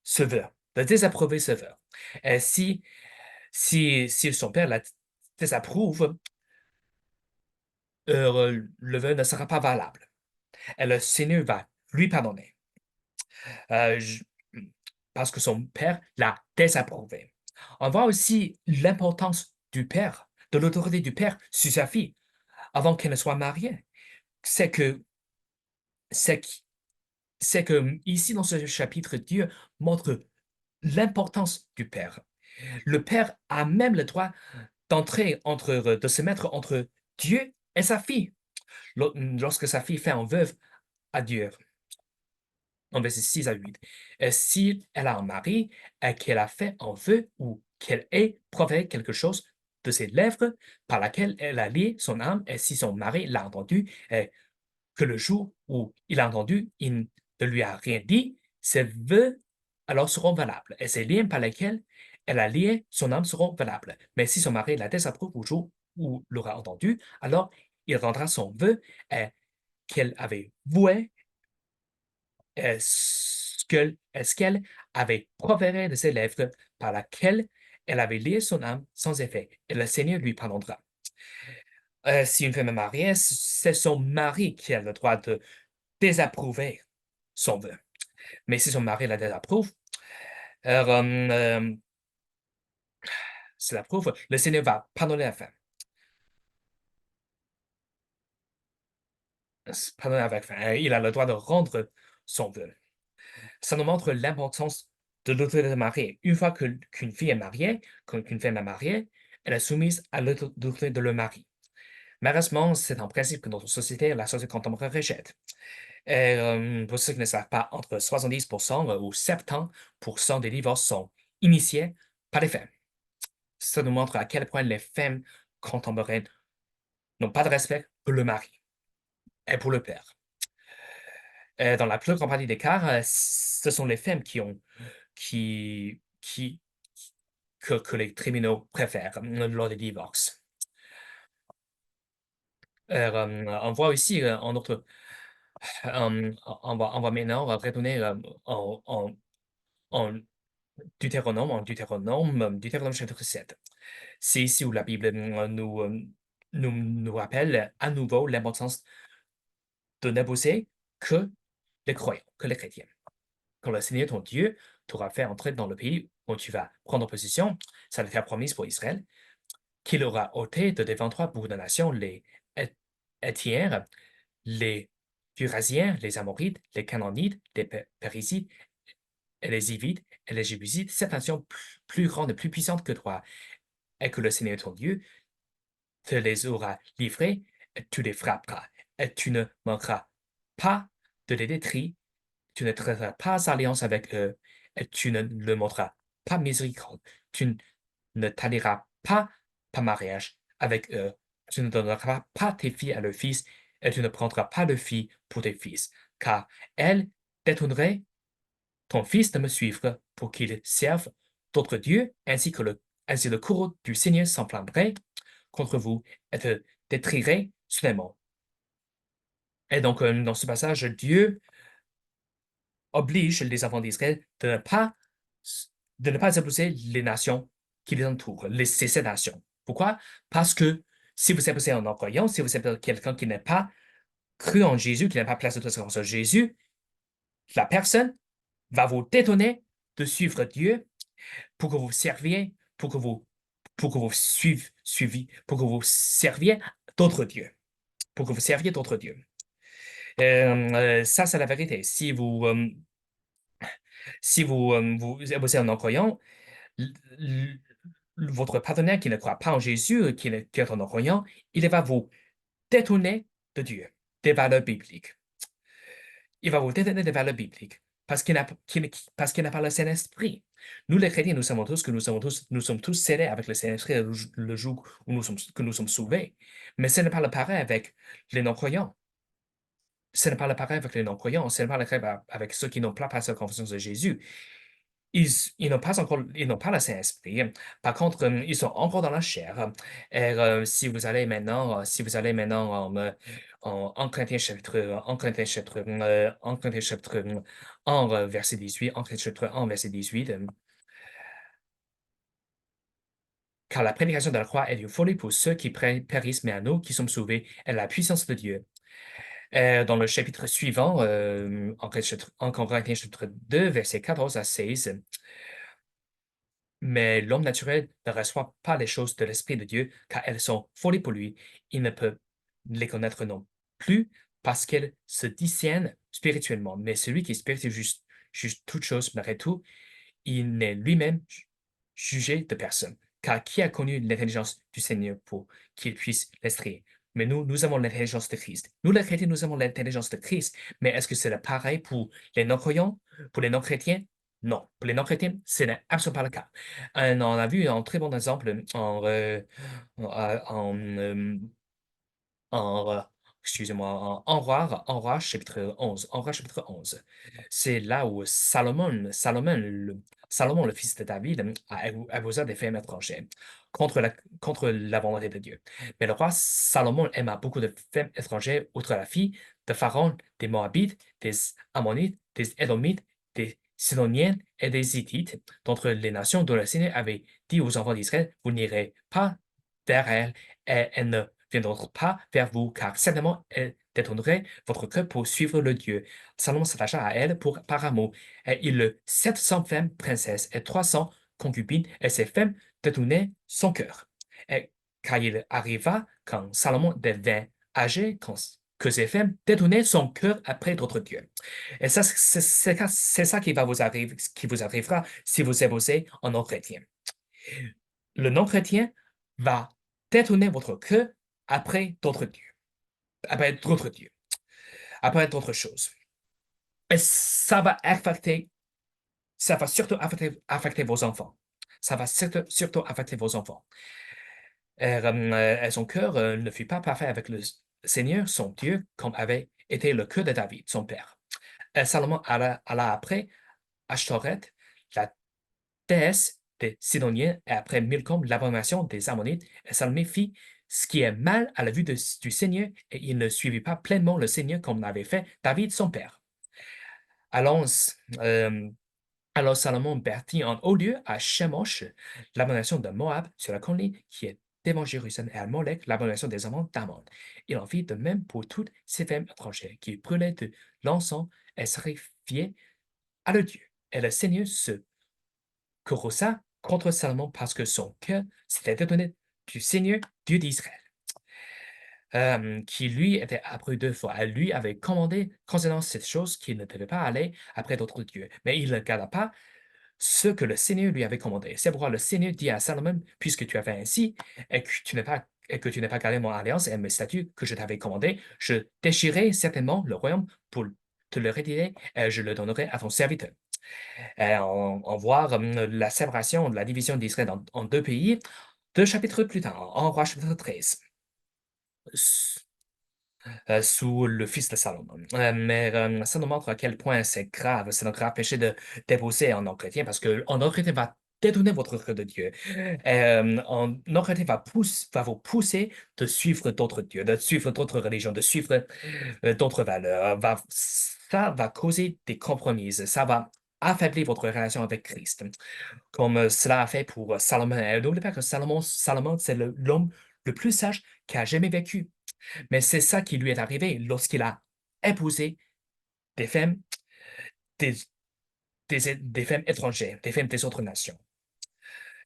ce vœu, de désapprouver ce vœu. Et si son père la désapprouve, le vœu ne sera pas valable. Et le Seigneur va lui pardonner euh, je- parce que son père l'a désapprouvé. On voit aussi l'importance du père, de l'autorité du père sur sa fille avant qu'elle ne soit mariée. C'est que, c'est que, c'est que ici dans ce chapitre, Dieu montre l'importance du père. Le père a même le droit de se mettre entre Dieu et sa fille. Lorsque sa fille fait un veuve à Dieu, en versets 6 à 8. Si elle a un mari et qu'elle a fait un vœu ou qu'elle ait proféré quelque chose de ses lèvres par laquelle elle a lié son âme, et si son mari l'a entendu, et que le jour où il a entendu, il ne lui a rien dit, ses vœux alors seront valables, et ses liens par lesquels elle a lié son âme seront valables. Mais si son mari la désapprouve au jour où l'aura entendu, alors il rendra son vœu qu'elle avait voué est-ce qu'elle avait proféré de ses lèvres par laquelle elle avait lié son âme sans effet, et le Seigneur lui pardonnera. Si une femme est mariée, c'est son mari qui a le droit de désapprouver son vœu. Mais si son mari la désapprouve, euh, euh, s'il approuve, le Seigneur va pardonner la femme. Pardonner avec fin. Il a le droit de rendre son vœu. Ça nous montre l'importance de l'autorité mariée. Une fois qu'une fille est mariée, qu'une femme est mariée, elle est soumise à l'autorité de le mari. Malheureusement, c'est un principe que notre société, la société contemporaine, rejette. Et, pour ceux qui ne savent pas, entre 70% ou 70% des divorces sont initiés par les femmes. Ça nous montre à quel point les femmes contemporaines n'ont pas de respect pour le mari et pour le père. Dans la plus grande partie des cas, ce sont les femmes qui, qui, que les tribunaux préfèrent lors des divorces. On voit aussi on va maintenant retourner en Deutéronome chapitre 7. C'est ici où la Bible nous rappelle à nouveau l'importance de n'imposer que les croyants, que les chrétiens. Quand le Seigneur ton Dieu t'aura fait entrer dans le pays où tu vas prendre position, ça le fait promise pour Israël, qu'il aura ôté de devant toi beaucoup de nations, les Hétiens, les Purasiens, les Amorites, les Canaanites, les Périsites, et les Hivites et les Jébusites, cette nation plus grande et plus puissante que toi, et que le Seigneur ton Dieu te les aura livrés, et tu les frapperas, et tu ne manqueras pas de les détruire, tu ne traiteras pas alliance avec eux, et tu ne le montreras pas miséricorde, tu ne t'allieras pas par mariage avec eux, tu ne donneras pas tes filles à leurs fils, et tu ne prendras pas de filles pour tes fils, car elles détourneraient ton fils de me suivre pour qu'il serve d'autres dieux, ainsi le courroux du Seigneur s'enflammerait contre vous et te détruirait soudainement. Et donc, dans ce passage, Dieu oblige les enfants d'Israël de ne pas épouser les nations qui les entourent, ces sept nations. Pourquoi? Parce que si vous épousez un non-croyant, si vous épousez quelqu'un qui n'a pas cru en Jésus, qui n'a pas placé toute sa confiance en Jésus, la personne va vous détonner de suivre Dieu pour que vous serviez, pour que vous pour que vous serviez d'autres dieux, pour que vous serviez d'autres dieux. Ça, c'est la vérité. Si vous êtes un non-croyant, votre partenaire qui ne croit pas en Jésus, qui est un non-croyant, il va vous détourner de Dieu, des valeurs bibliques. Il va vous détourner des valeurs bibliques parce qu'il n'a pas le Saint-Esprit. Nous, les chrétiens, nous savons tous que nous sommes tous scellés avec le Saint-Esprit le jour où que nous sommes sauvés. Mais ce n'est pas le pareil avec les non-croyants. Ce n'est pas le pareil avec les non-croyants. Ce n'est pas le pareil avec ceux qui n'ont pas passé la confiance de Jésus. Ils n'ont pas encore, ils n'ont pas le Saint-Esprit. Par contre, ils sont encore dans la chair. Et si vous allez maintenant en Corinthiens chapitre 1, verset 18, en Corinthiens chapitre 1, verset 18, car la prédication de la croix est une folie pour ceux qui périssent, mais à nous qui sommes sauvés, est la puissance de Dieu. Dans le chapitre suivant, en Corinthiens chapitre 2, verset 14 à 16, mais l'homme naturel ne reçoit pas les choses de l'Esprit de Dieu, car elles sont folies pour lui. Il ne peut les connaître non plus parce qu'elles se discernent spirituellement. Mais celui qui est spirituel juge toutes choses, malgré tout, il n'est lui-même jugé de personne. Car qui a connu l'intelligence du Seigneur pour qu'il puisse l'instruire? Mais nous avons l'intelligence de Christ. Nous, les chrétiens, nous avons l'intelligence de Christ. Mais est-ce que c'est le pareil pour les non-croyants, pour les non-chrétiens? Non. Pour les non-chrétiens, ce n'est absolument pas le cas. On a vu un très bon exemple en, excusez-moi, en Roi, chapitre 11. En Roi, chapitre 11. C'est là où Salomon, le fils de David, a abusé des femmes étrangères contre la volonté de Dieu. Mais le roi Salomon aima beaucoup de femmes étrangères, outre la fille de Pharaon, des Moabites, des Ammonites, des Édomites, des Sidoniens et des Hittites, d'entre les nations dont le Seigneur avait dit aux enfants d'Israël, vous n'irez pas vers elles, et elles ne viendront pas vers vous, car certainement elles détourneraient votre cœur pour suivre le Dieu. Salomon s'attacha à elle par amour, et il eut 700 femmes princesses et 300 concubines, et ces femmes détournaient son cœur. Et car il arriva, quand Salomon devint âgé, que ces femmes détournaient son cœur après d'autres dieux. Et ça, c'est ça qui vous arrivera si vous épousez un non-chrétien. Le non-chrétien va détourner votre cœur après d'autres dieux, après d'autres dieux, après d'autres choses. Et ça va surtout affecter vos enfants. Ça va surtout affecter vos enfants. Son cœur ne fut pas parfait avec le Seigneur, son Dieu, comme avait été le cœur de David, son père. Salomon alla après Ashtoreth, la déesse des Sidoniens, et après Milcom, l'abomination des Ammonites, et Salomon fit ce qui est mal à la vue du Seigneur, et il ne suivit pas pleinement le Seigneur comme l'avait fait David, son père. Allons, euh, alors Salomon bâtit en haut lieu à Chemosh l'abomination de Moab sur la colline qui est devant Jérusalem et à Molech l'abomination des amants d'Amon. Il en fit de même pour toutes ces femmes étrangères qui brûlaient de l'encens et sacrifiaient à leur Dieu. Et le Seigneur se courrouça contre Salomon parce que son cœur s'était détourné du Seigneur, Dieu d'Israël, qui lui était apparu 2 fois. Elle lui avait commandé concernant cette chose qu'il ne devait pas aller après d'autres dieux. Mais il ne garda pas ce que le Seigneur lui avait commandé. C'est pourquoi le Seigneur dit à Salomon, puisque tu as fait ainsi, et que tu n'as pas gardé mon alliance et mes statuts que je t'avais commandés, je déchirerai certainement le royaume pour te le retirer et je le donnerai à ton serviteur. On voit la séparation, la division d'Israël en 2 pays, 2 chapitres plus tard, en Roi chapitre 13, sous le fils de Salomon. Mais ça nous montre à quel point c'est grave, c'est un grave péché de déposer un non-chrétien, parce qu'un non-chrétien va détourner votre cœur de Dieu. Un non-chrétien va vous pousser de suivre d'autres dieux, de suivre d'autres religions, de suivre d'autres valeurs. Ça va causer des compromis, ça va affaiblir votre relation avec Christ, comme cela a fait pour Salomon. Et n'oubliez pas que Salomon, c'est l'homme le plus sage qui a jamais vécu. Mais c'est ça qui lui est arrivé lorsqu'il a épousé des femmes, des, des femmes étrangères, des femmes des autres nations.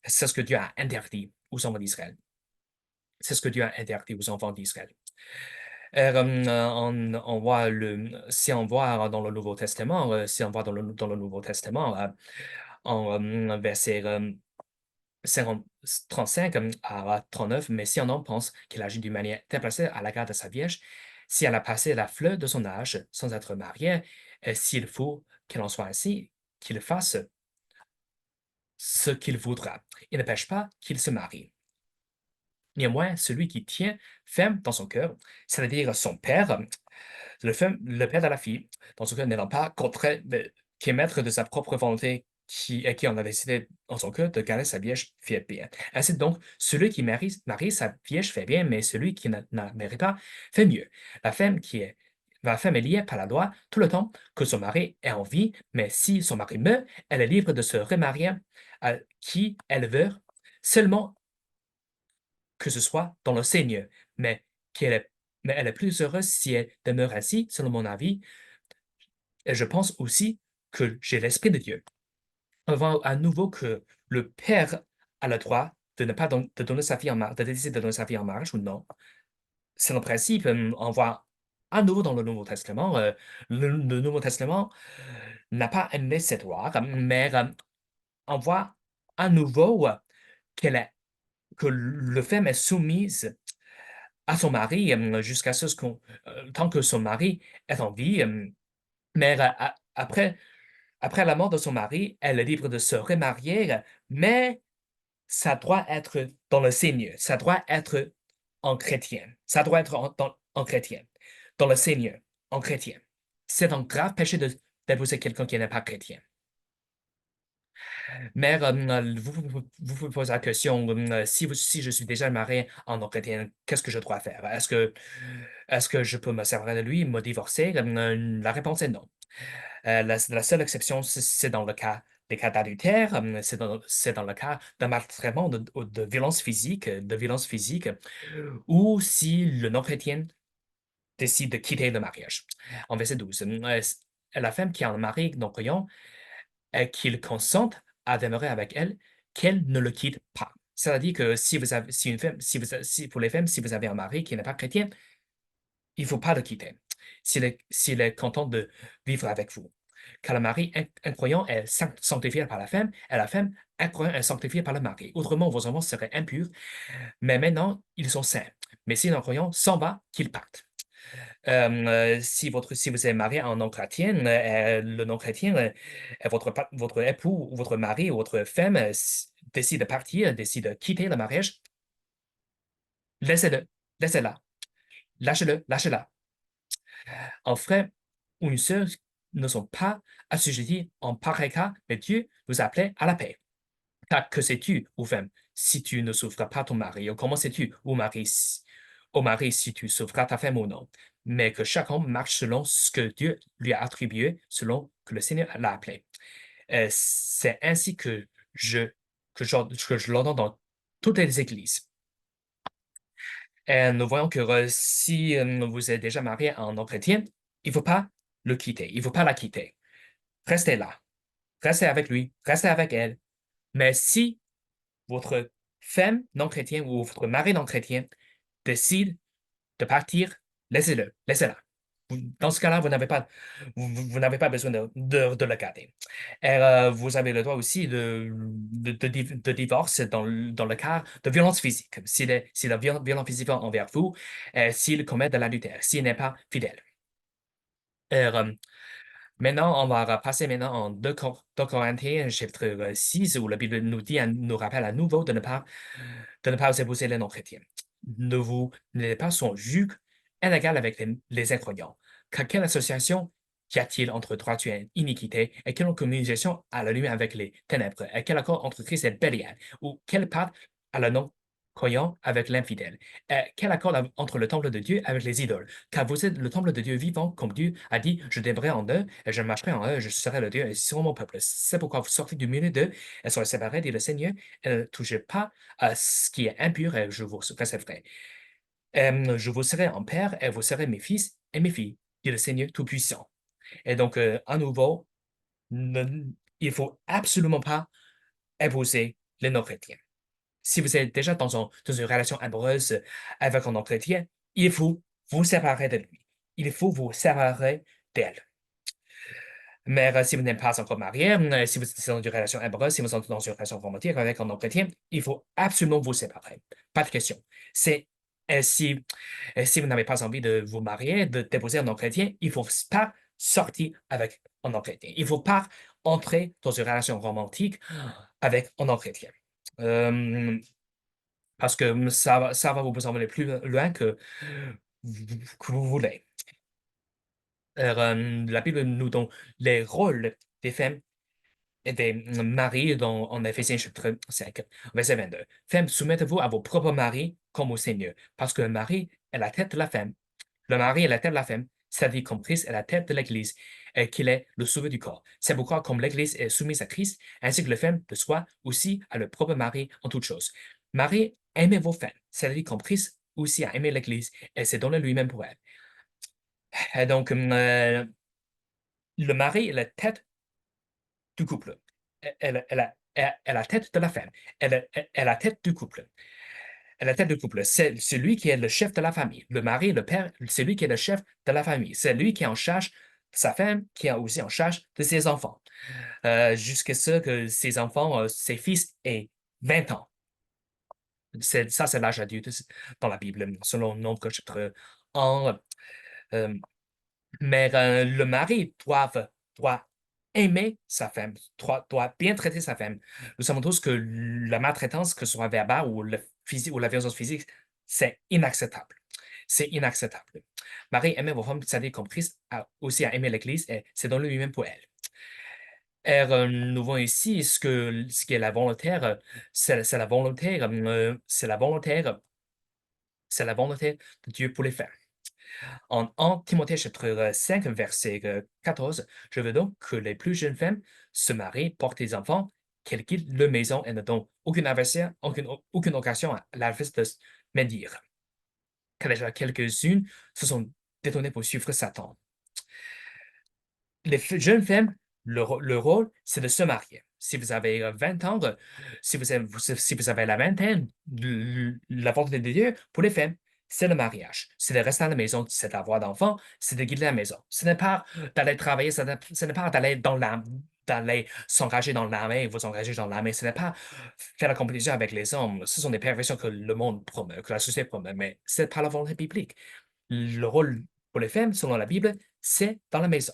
C'est ce que Dieu a interdit aux enfants d'Israël. C'est ce que Dieu a interdit aux enfants d'Israël. On voit si on voit dans le Nouveau Testament, si on voit dans le Nouveau Testament, en verset 35 à 39, mais si un homme pense qu'il agit d'une manière déplacée à l'égard de sa vierge, si elle a passé la fleur de son âge sans être mariée, et s'il faut qu'il en soit ainsi, qu'il fasse ce qu'il voudra. Il ne pêche pas qu'il se marie. Néanmoins, celui qui tient ferme dans son cœur, c'est-à-dire son père, le père de la fille, dans son cœur n'étant pas contraint qui est maître de sa propre volonté, qui en a décidé dans son cœur de garder sa vierge fait bien. Ainsi donc, celui qui marie sa vierge fait bien, mais celui qui n'en mérite pas fait mieux. La femme est liée par la loi tout le temps que son mari est en vie, mais si son mari meurt, elle est libre de se remarier à qui elle veut, seulement que ce soit dans le Seigneur, mais qu'elle est, mais elle est plus heureuse si elle demeure ainsi, selon mon avis. Et je pense aussi que j'ai l'Esprit de Dieu. On voit à nouveau que le Père a le droit de ne pas de donner sa fille en mariage, de décider de donner sa fille en mariage ou non. C'est le principe. On voit à nouveau dans le Nouveau Testament. Le Nouveau Testament n'a pas annulé cette loi, mais on voit à nouveau qu'elle est que le femme est soumise à son mari jusqu'à ce qu'on, tant que son mari est en vie. Mais après la mort de son mari, elle est libre de se remarier, mais ça doit être dans le Seigneur, ça doit être en chrétien, ça doit être en chrétien, dans le Seigneur, en chrétien. C'est un grave péché d'épouser quelqu'un qui n'est pas chrétien. Mais vous posez la question, si je suis déjà marié en non chrétien, qu'est-ce que je dois faire? Est-ce que je peux me séparer de lui, me divorcer? La réponse est non. La seule exception, c'est dans le cas des cas d'adultère, c'est dans le cas de maltraitament, de violence physique, ou si le non-chrétien décide de quitter le mariage. En verset 12, la femme qui est en mari non-croyant, qu'il consente à demeurer avec elle, qu'elle ne le quitte pas. C'est-à-dire que si vous avez, si une femme, si pour les femmes, si vous avez un mari qui n'est pas chrétien, il ne faut pas le quitter s'il est content de vivre avec vous. Car le mari incroyant est sanctifié par la femme, et la femme incroyante est sanctifiée par le mari. Autrement, vos enfants seraient impurs, mais maintenant, ils sont saints. Mais si l'incroyant s'en va, qu'il parte. Si vous êtes marié en non-chrétien, le non-chrétien, votre époux, ou votre mari ou votre femme décide de partir, décide de quitter le mariage, laissez-le, laissez-la, lâchez-le, lâchez-la. Un frère ou une sœur ne sont pas assujettis en pareil cas, mais Dieu vous appelle à la paix. Car que sais-tu, ou femme, si tu ne souffres pas ton mari, ou comment sais-tu, au mari, si tu souffras ta femme ou non? Mais que chacun marche selon ce que Dieu lui a attribué, selon que le Seigneur l'a appelé. C'est ainsi que je l'entends dans toutes les églises. Et nous voyons que si vous êtes déjà marié à un non-chrétien, il ne faut pas le quitter, il ne faut pas la quitter. Restez là, restez avec lui, restez avec elle. Mais si votre femme non-chrétienne ou votre mari non-chrétien décide de partir, laissez-le, laissez-la. Dans ce cas-là, vous n'avez pas besoin de le garder. Et vous avez le droit aussi de divorce dans le cas de violence physique. S'il est violent physiquement envers vous, s'il commet de l'adultère, s'il n'est pas fidèle. Et, maintenant, on va passer maintenant en 2 Corinthiens, chapitre 6, où la Bible nous rappelle à nouveau de ne pas épouser les non-chrétiens. N'êtes pas son joug inégal avec les incroyants. Car quelle association y a-t-il entre droiture et iniquité, et quelle communication à la lumière avec les ténèbres, et quel accord entre Christ et Bélial, ou quelle part à la non-croyant avec l'infidèle, et quel accord entre le temple de Dieu avec les idoles? Car vous êtes le temple de Dieu vivant, comme Dieu a dit, je demeurerai en eux, et je marcherai en eux, je serai le Dieu, et ils seront mon peuple. C'est pourquoi vous sortez du milieu d'eux, et soyez séparés, dit le Seigneur, et ne touchez pas à ce qui est impur, et je vous réserverai. Je vous serai en père, et vous serez mes fils et mes filles, dit le Seigneur Tout-Puissant. Et donc, à nouveau, ne- il ne faut absolument pas épouser les non-chrétiens. Si vous êtes déjà dans une relation amoureuse avec un non-chrétien, il faut vous séparer de lui. Il faut vous séparer d'elle. Mais si vous n'êtes pas encore marié, si vous êtes dans une relation amoureuse, si vous êtes dans une relation romantique avec un non-chrétien, il faut absolument vous séparer. Pas de question. C'est, si vous n'avez pas envie de vous marier, de déposer un non-chrétien, il ne faut pas sortir avec un non-chrétien. Il ne faut pas entrer dans une relation romantique avec un non-chrétien. Euh, Parce que ça va vous emmener plus loin que vous voulez. La Bible nous donne les rôles des femmes et des maris en Éphésiens chapitre 5, verset 22. Femmes, soumettez-vous à vos propres maris comme au Seigneur, parce que le mari est la tête de la femme. Le mari est la tête de la femme, c'est-à-dire comme Christ est la tête de l'Église et qu'il est le sauveur du corps. C'est pourquoi, comme l'Église est soumise à Christ, ainsi que les femmes le soient aussi à leur propre mari en toutes choses. Marie, aimez vos femmes, c'est-à-dire comme Christ aussi a aimé l'Église et s'est donné lui-même pour elle. Et donc, le mari est la tête du couple. Elle la tête de la femme. Elle la tête du couple. Elle la tête du couple. C'est celui qui est le chef de la famille. Le mari, le père, c'est lui qui est le chef de la famille. C'est lui qui est en charge de sa femme, qui est aussi en charge de ses enfants. Jusqu'à ce que ses enfants, ses fils aient 20 ans. Ça, c'est l'âge adulte dans la Bible, selon Nombre chapitre 1. Euh, mais le mari doit aimer sa femme, doit bien traiter sa femme. Nous savons tous que la maltraitance, que ce soit verbale ou, le physique, ou la violence physique, c'est inacceptable. C'est inacceptable. Marie aimait vos femmes, ça dit comme Christ a aussi à aimer l'Église et c'est dans lui-même pour elle. Et nous voyons ici ce qui est la volontaire, c'est la volontaire, c'est la volonté de Dieu pour les femmes. En 1 Timothée chapitre 5, verset 14, je veux donc que les plus jeunes femmes se marient, portent des enfants, qu'elles quittent leur maison et ne donnent aucune adversaire, aucune occasion à l'adversaire de se médire. Car déjà quelques-unes se sont détournées pour suivre Satan. Les jeunes femmes, le rôle, c'est de se marier. Si vous avez 20 ans, si vous avez la vingtaine, la volonté de Dieu pour les femmes, c'est le mariage. C'est de rester à la maison, c'est d'avoir d'enfants, c'est de guider la maison. Ce n'est pas d'aller travailler, ce n'est pas d'aller s'engager dans l'armée, vous engager dans l'armée. Ce n'est pas faire la compétition avec les hommes. Ce sont des perversions que le monde promeut, que la société promeut, mais ce n'est pas la volonté biblique. Le rôle pour les femmes, selon la Bible, c'est dans la maison.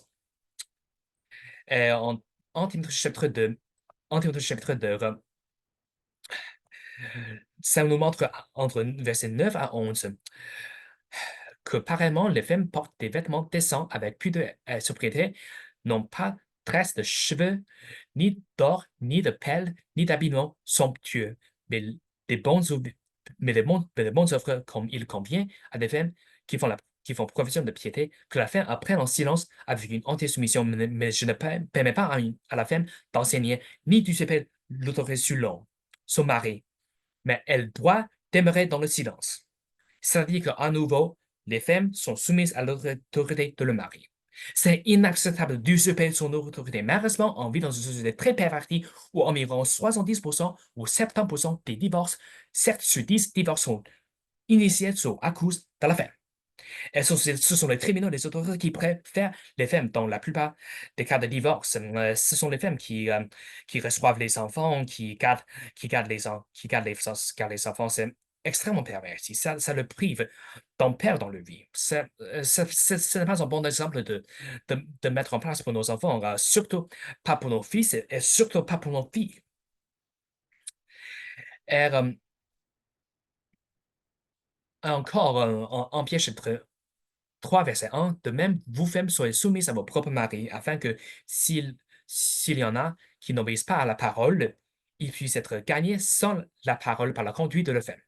En, en Timothée chapitre 2, en Timothée chapitre 2, ça nous montre entre versets 9 à 11 que pareillement les femmes portent des vêtements décents avec pudeur et sobriété, n'ont pas tresse de cheveux, ni d'or, ni de perles, ni d'habillement somptueux, mais des bonnes, mais des bonnes œuvres comme il convient à des femmes qui font profession de piété, que la femme apprenne en silence avec une entière soumission, mais je ne permets pas à la femme d'enseigner ni d'usurper l'autorité sur l'homme, son mari, mais elle doit demeurer dans le silence. C'est-à-dire qu'à nouveau, les femmes sont soumises à l'autorité de leur mari. C'est inacceptable d'usurper son autorité. Malheureusement, on vit dans une société très pervertie où environ 70% ou 70% des divorces, 7 sur 10 divorces sont initiés à cause de la femme. Ce sont les tribunaux, les autorités qui préfèrent les femmes dans la plupart des cas de divorce. Ce sont les femmes qui reçoivent les enfants, qui gardent les enfants. C'est extrêmement perverti. Ça le prive d'un père dans leur vie. Ce n'est pas un bon exemple de mettre en place pour nos enfants, surtout pas pour nos fils et surtout pas pour nos filles. Et, encore en Pierre chapitre 3, verset 1, de même, vous femmes, soyez soumises à vos propres maris, afin que s'il y en a qui n'obéissent pas à la parole, ils puissent être gagnés sans la parole par la conduite de la femme.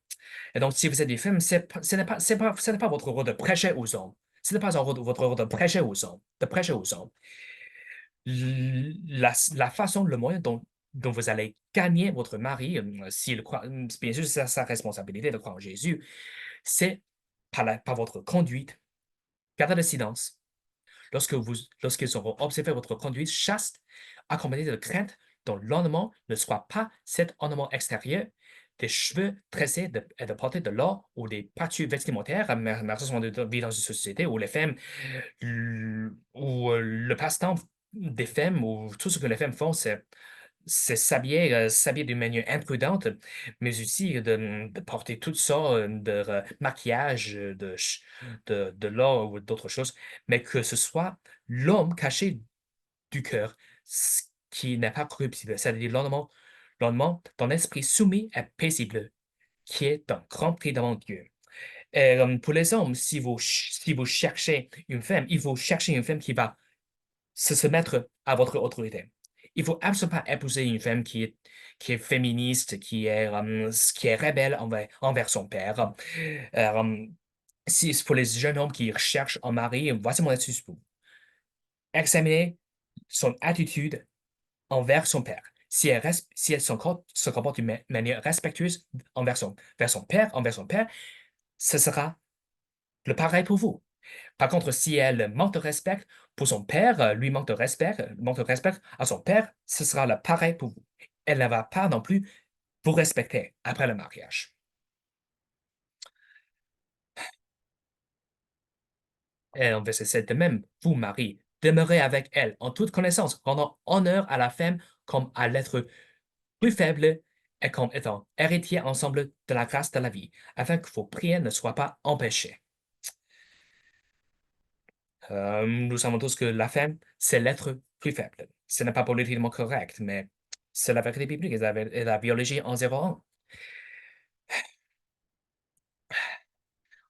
Et donc, si vous êtes des femmes, ce n'est pas votre rôle de prêcher aux hommes. Ce n'est pas votre rôle de prêcher aux hommes, de prêcher aux hommes. La façon, le moyen dont vous allez gagner votre mari, s'il croit, bien sûr, c'est sa responsabilité de croire en Jésus, c'est par votre conduite. Gardez le silence. Lorsqu'ils auront observé votre conduite chaste, accompagnée de crainte, dont l'ornement ne soit pas cet ornement extérieur, des cheveux tressés et de porter de l'or ou des pâtures vestimentaires, merci de vivre dans une société où les femmes, où le passe-temps des femmes, ou tout ce que les femmes font, c'est s'habiller d'une manière imprudente, mais aussi de porter toutes sortes de maquillage, de l'or ou d'autres choses, mais que ce soit l'homme caché du cœur, ce qui n'est pas corruptible, c'est-à-dire l'ornement d'un esprit soumis et paisible, qui est un grand prix devant Dieu. Et pour les hommes, si vous cherchez une femme, il faut chercher une femme qui va se mettre à votre autorité. Il ne faut absolument pas épouser une femme qui est féministe, qui est rebelle envers son père. Euh, si pour les jeunes hommes qui recherchent un mari, voici mon astuce pour vous. Examinez son attitude envers son père. Si elle se comporte d'une manière respectueuse vers son père, envers son père, ce sera le pareil pour vous. Par contre, si elle manque de respect pour son père, lui manque de respect à son père, ce sera le pareil pour vous. Elle ne va pas non plus vous respecter après le mariage. Et en verset 7 de même, vous, Marie, demeurez avec elle en toute connaissance, rendant honneur à la femme comme à l'être plus faible comme étant héritiers ensemble de la grâce de la vie, afin que vos prières ne soient pas empêchées. Nous savons tous que la femme, c'est l'être plus faible. Ce n'est pas politiquement correct, mais c'est la vérité biblique et la biologie en 0,1.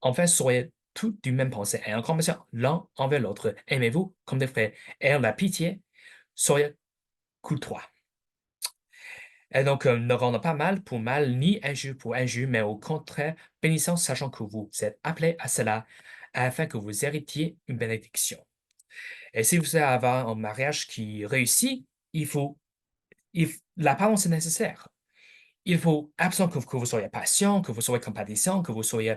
Enfin, soyez tous du même pensée et en compassion l'un envers l'autre. Aimez-vous comme des frères. Ayez la pitié, soyez courtois. Et donc, ne rendez pas mal pour mal, ni injure pour injure, mais au contraire, bénissant, sachant que vous êtes appelés à cela, afin que vous héritiez une bénédiction. Et si vous voulez avoir un mariage qui réussit, la parole, c'est nécessaire. Il faut absolument que vous soyez patient, que vous soyez compatissant, que vous soyez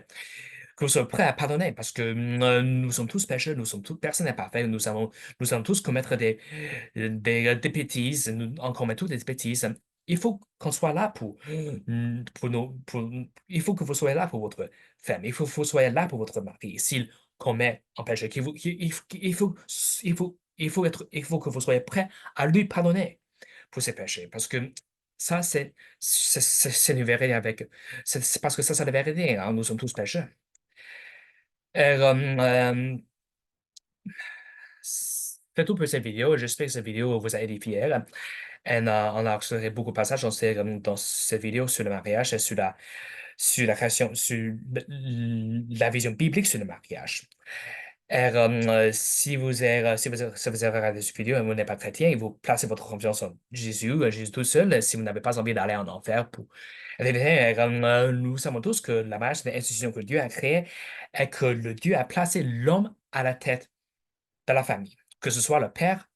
prêt à pardonner, parce que nous sommes tous pécheurs, nous sommes toutes personnes imparfaites, nous allons tous commettre des bêtises, nous en commettons tous des bêtises. Il faut qu'on soit là il faut que vous soyez là pour votre femme, il faut que vous soyez là pour votre mari. S'il commet un péché, il faut que vous soyez prêt à lui pardonner pour ses péchés, parce que ça, c'est une vérité c'est parce que ça, c'est la vérité, hein, nous sommes tous pécheurs. C'est tout pour cette vidéo. J'espère que cette vidéo vous a édifié. On a observé beaucoup de passages dans cette vidéo sur le mariage et sur la création, sur la vision biblique sur le mariage. Si vous avez regardé cette vidéo et vous n'êtes pas chrétien et vous placez votre confiance en Jésus, Jésus tout seul, si vous n'avez pas envie d'aller en enfer pour... Nous savons tous que la mariage, c'est une institution que Dieu a créée et que le Dieu a placé l'homme à la tête de la famille, que ce soit le père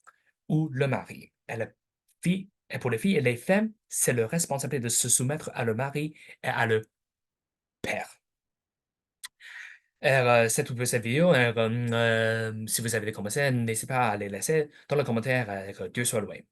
ou le mari. Et pour les filles et les femmes, c'est leur responsabilité de se soumettre à le mari et à le père. C'est tout pour cette vidéo. Si vous avez des commentaires, n'hésitez pas à les laisser dans les commentaires. Dieu soit loué.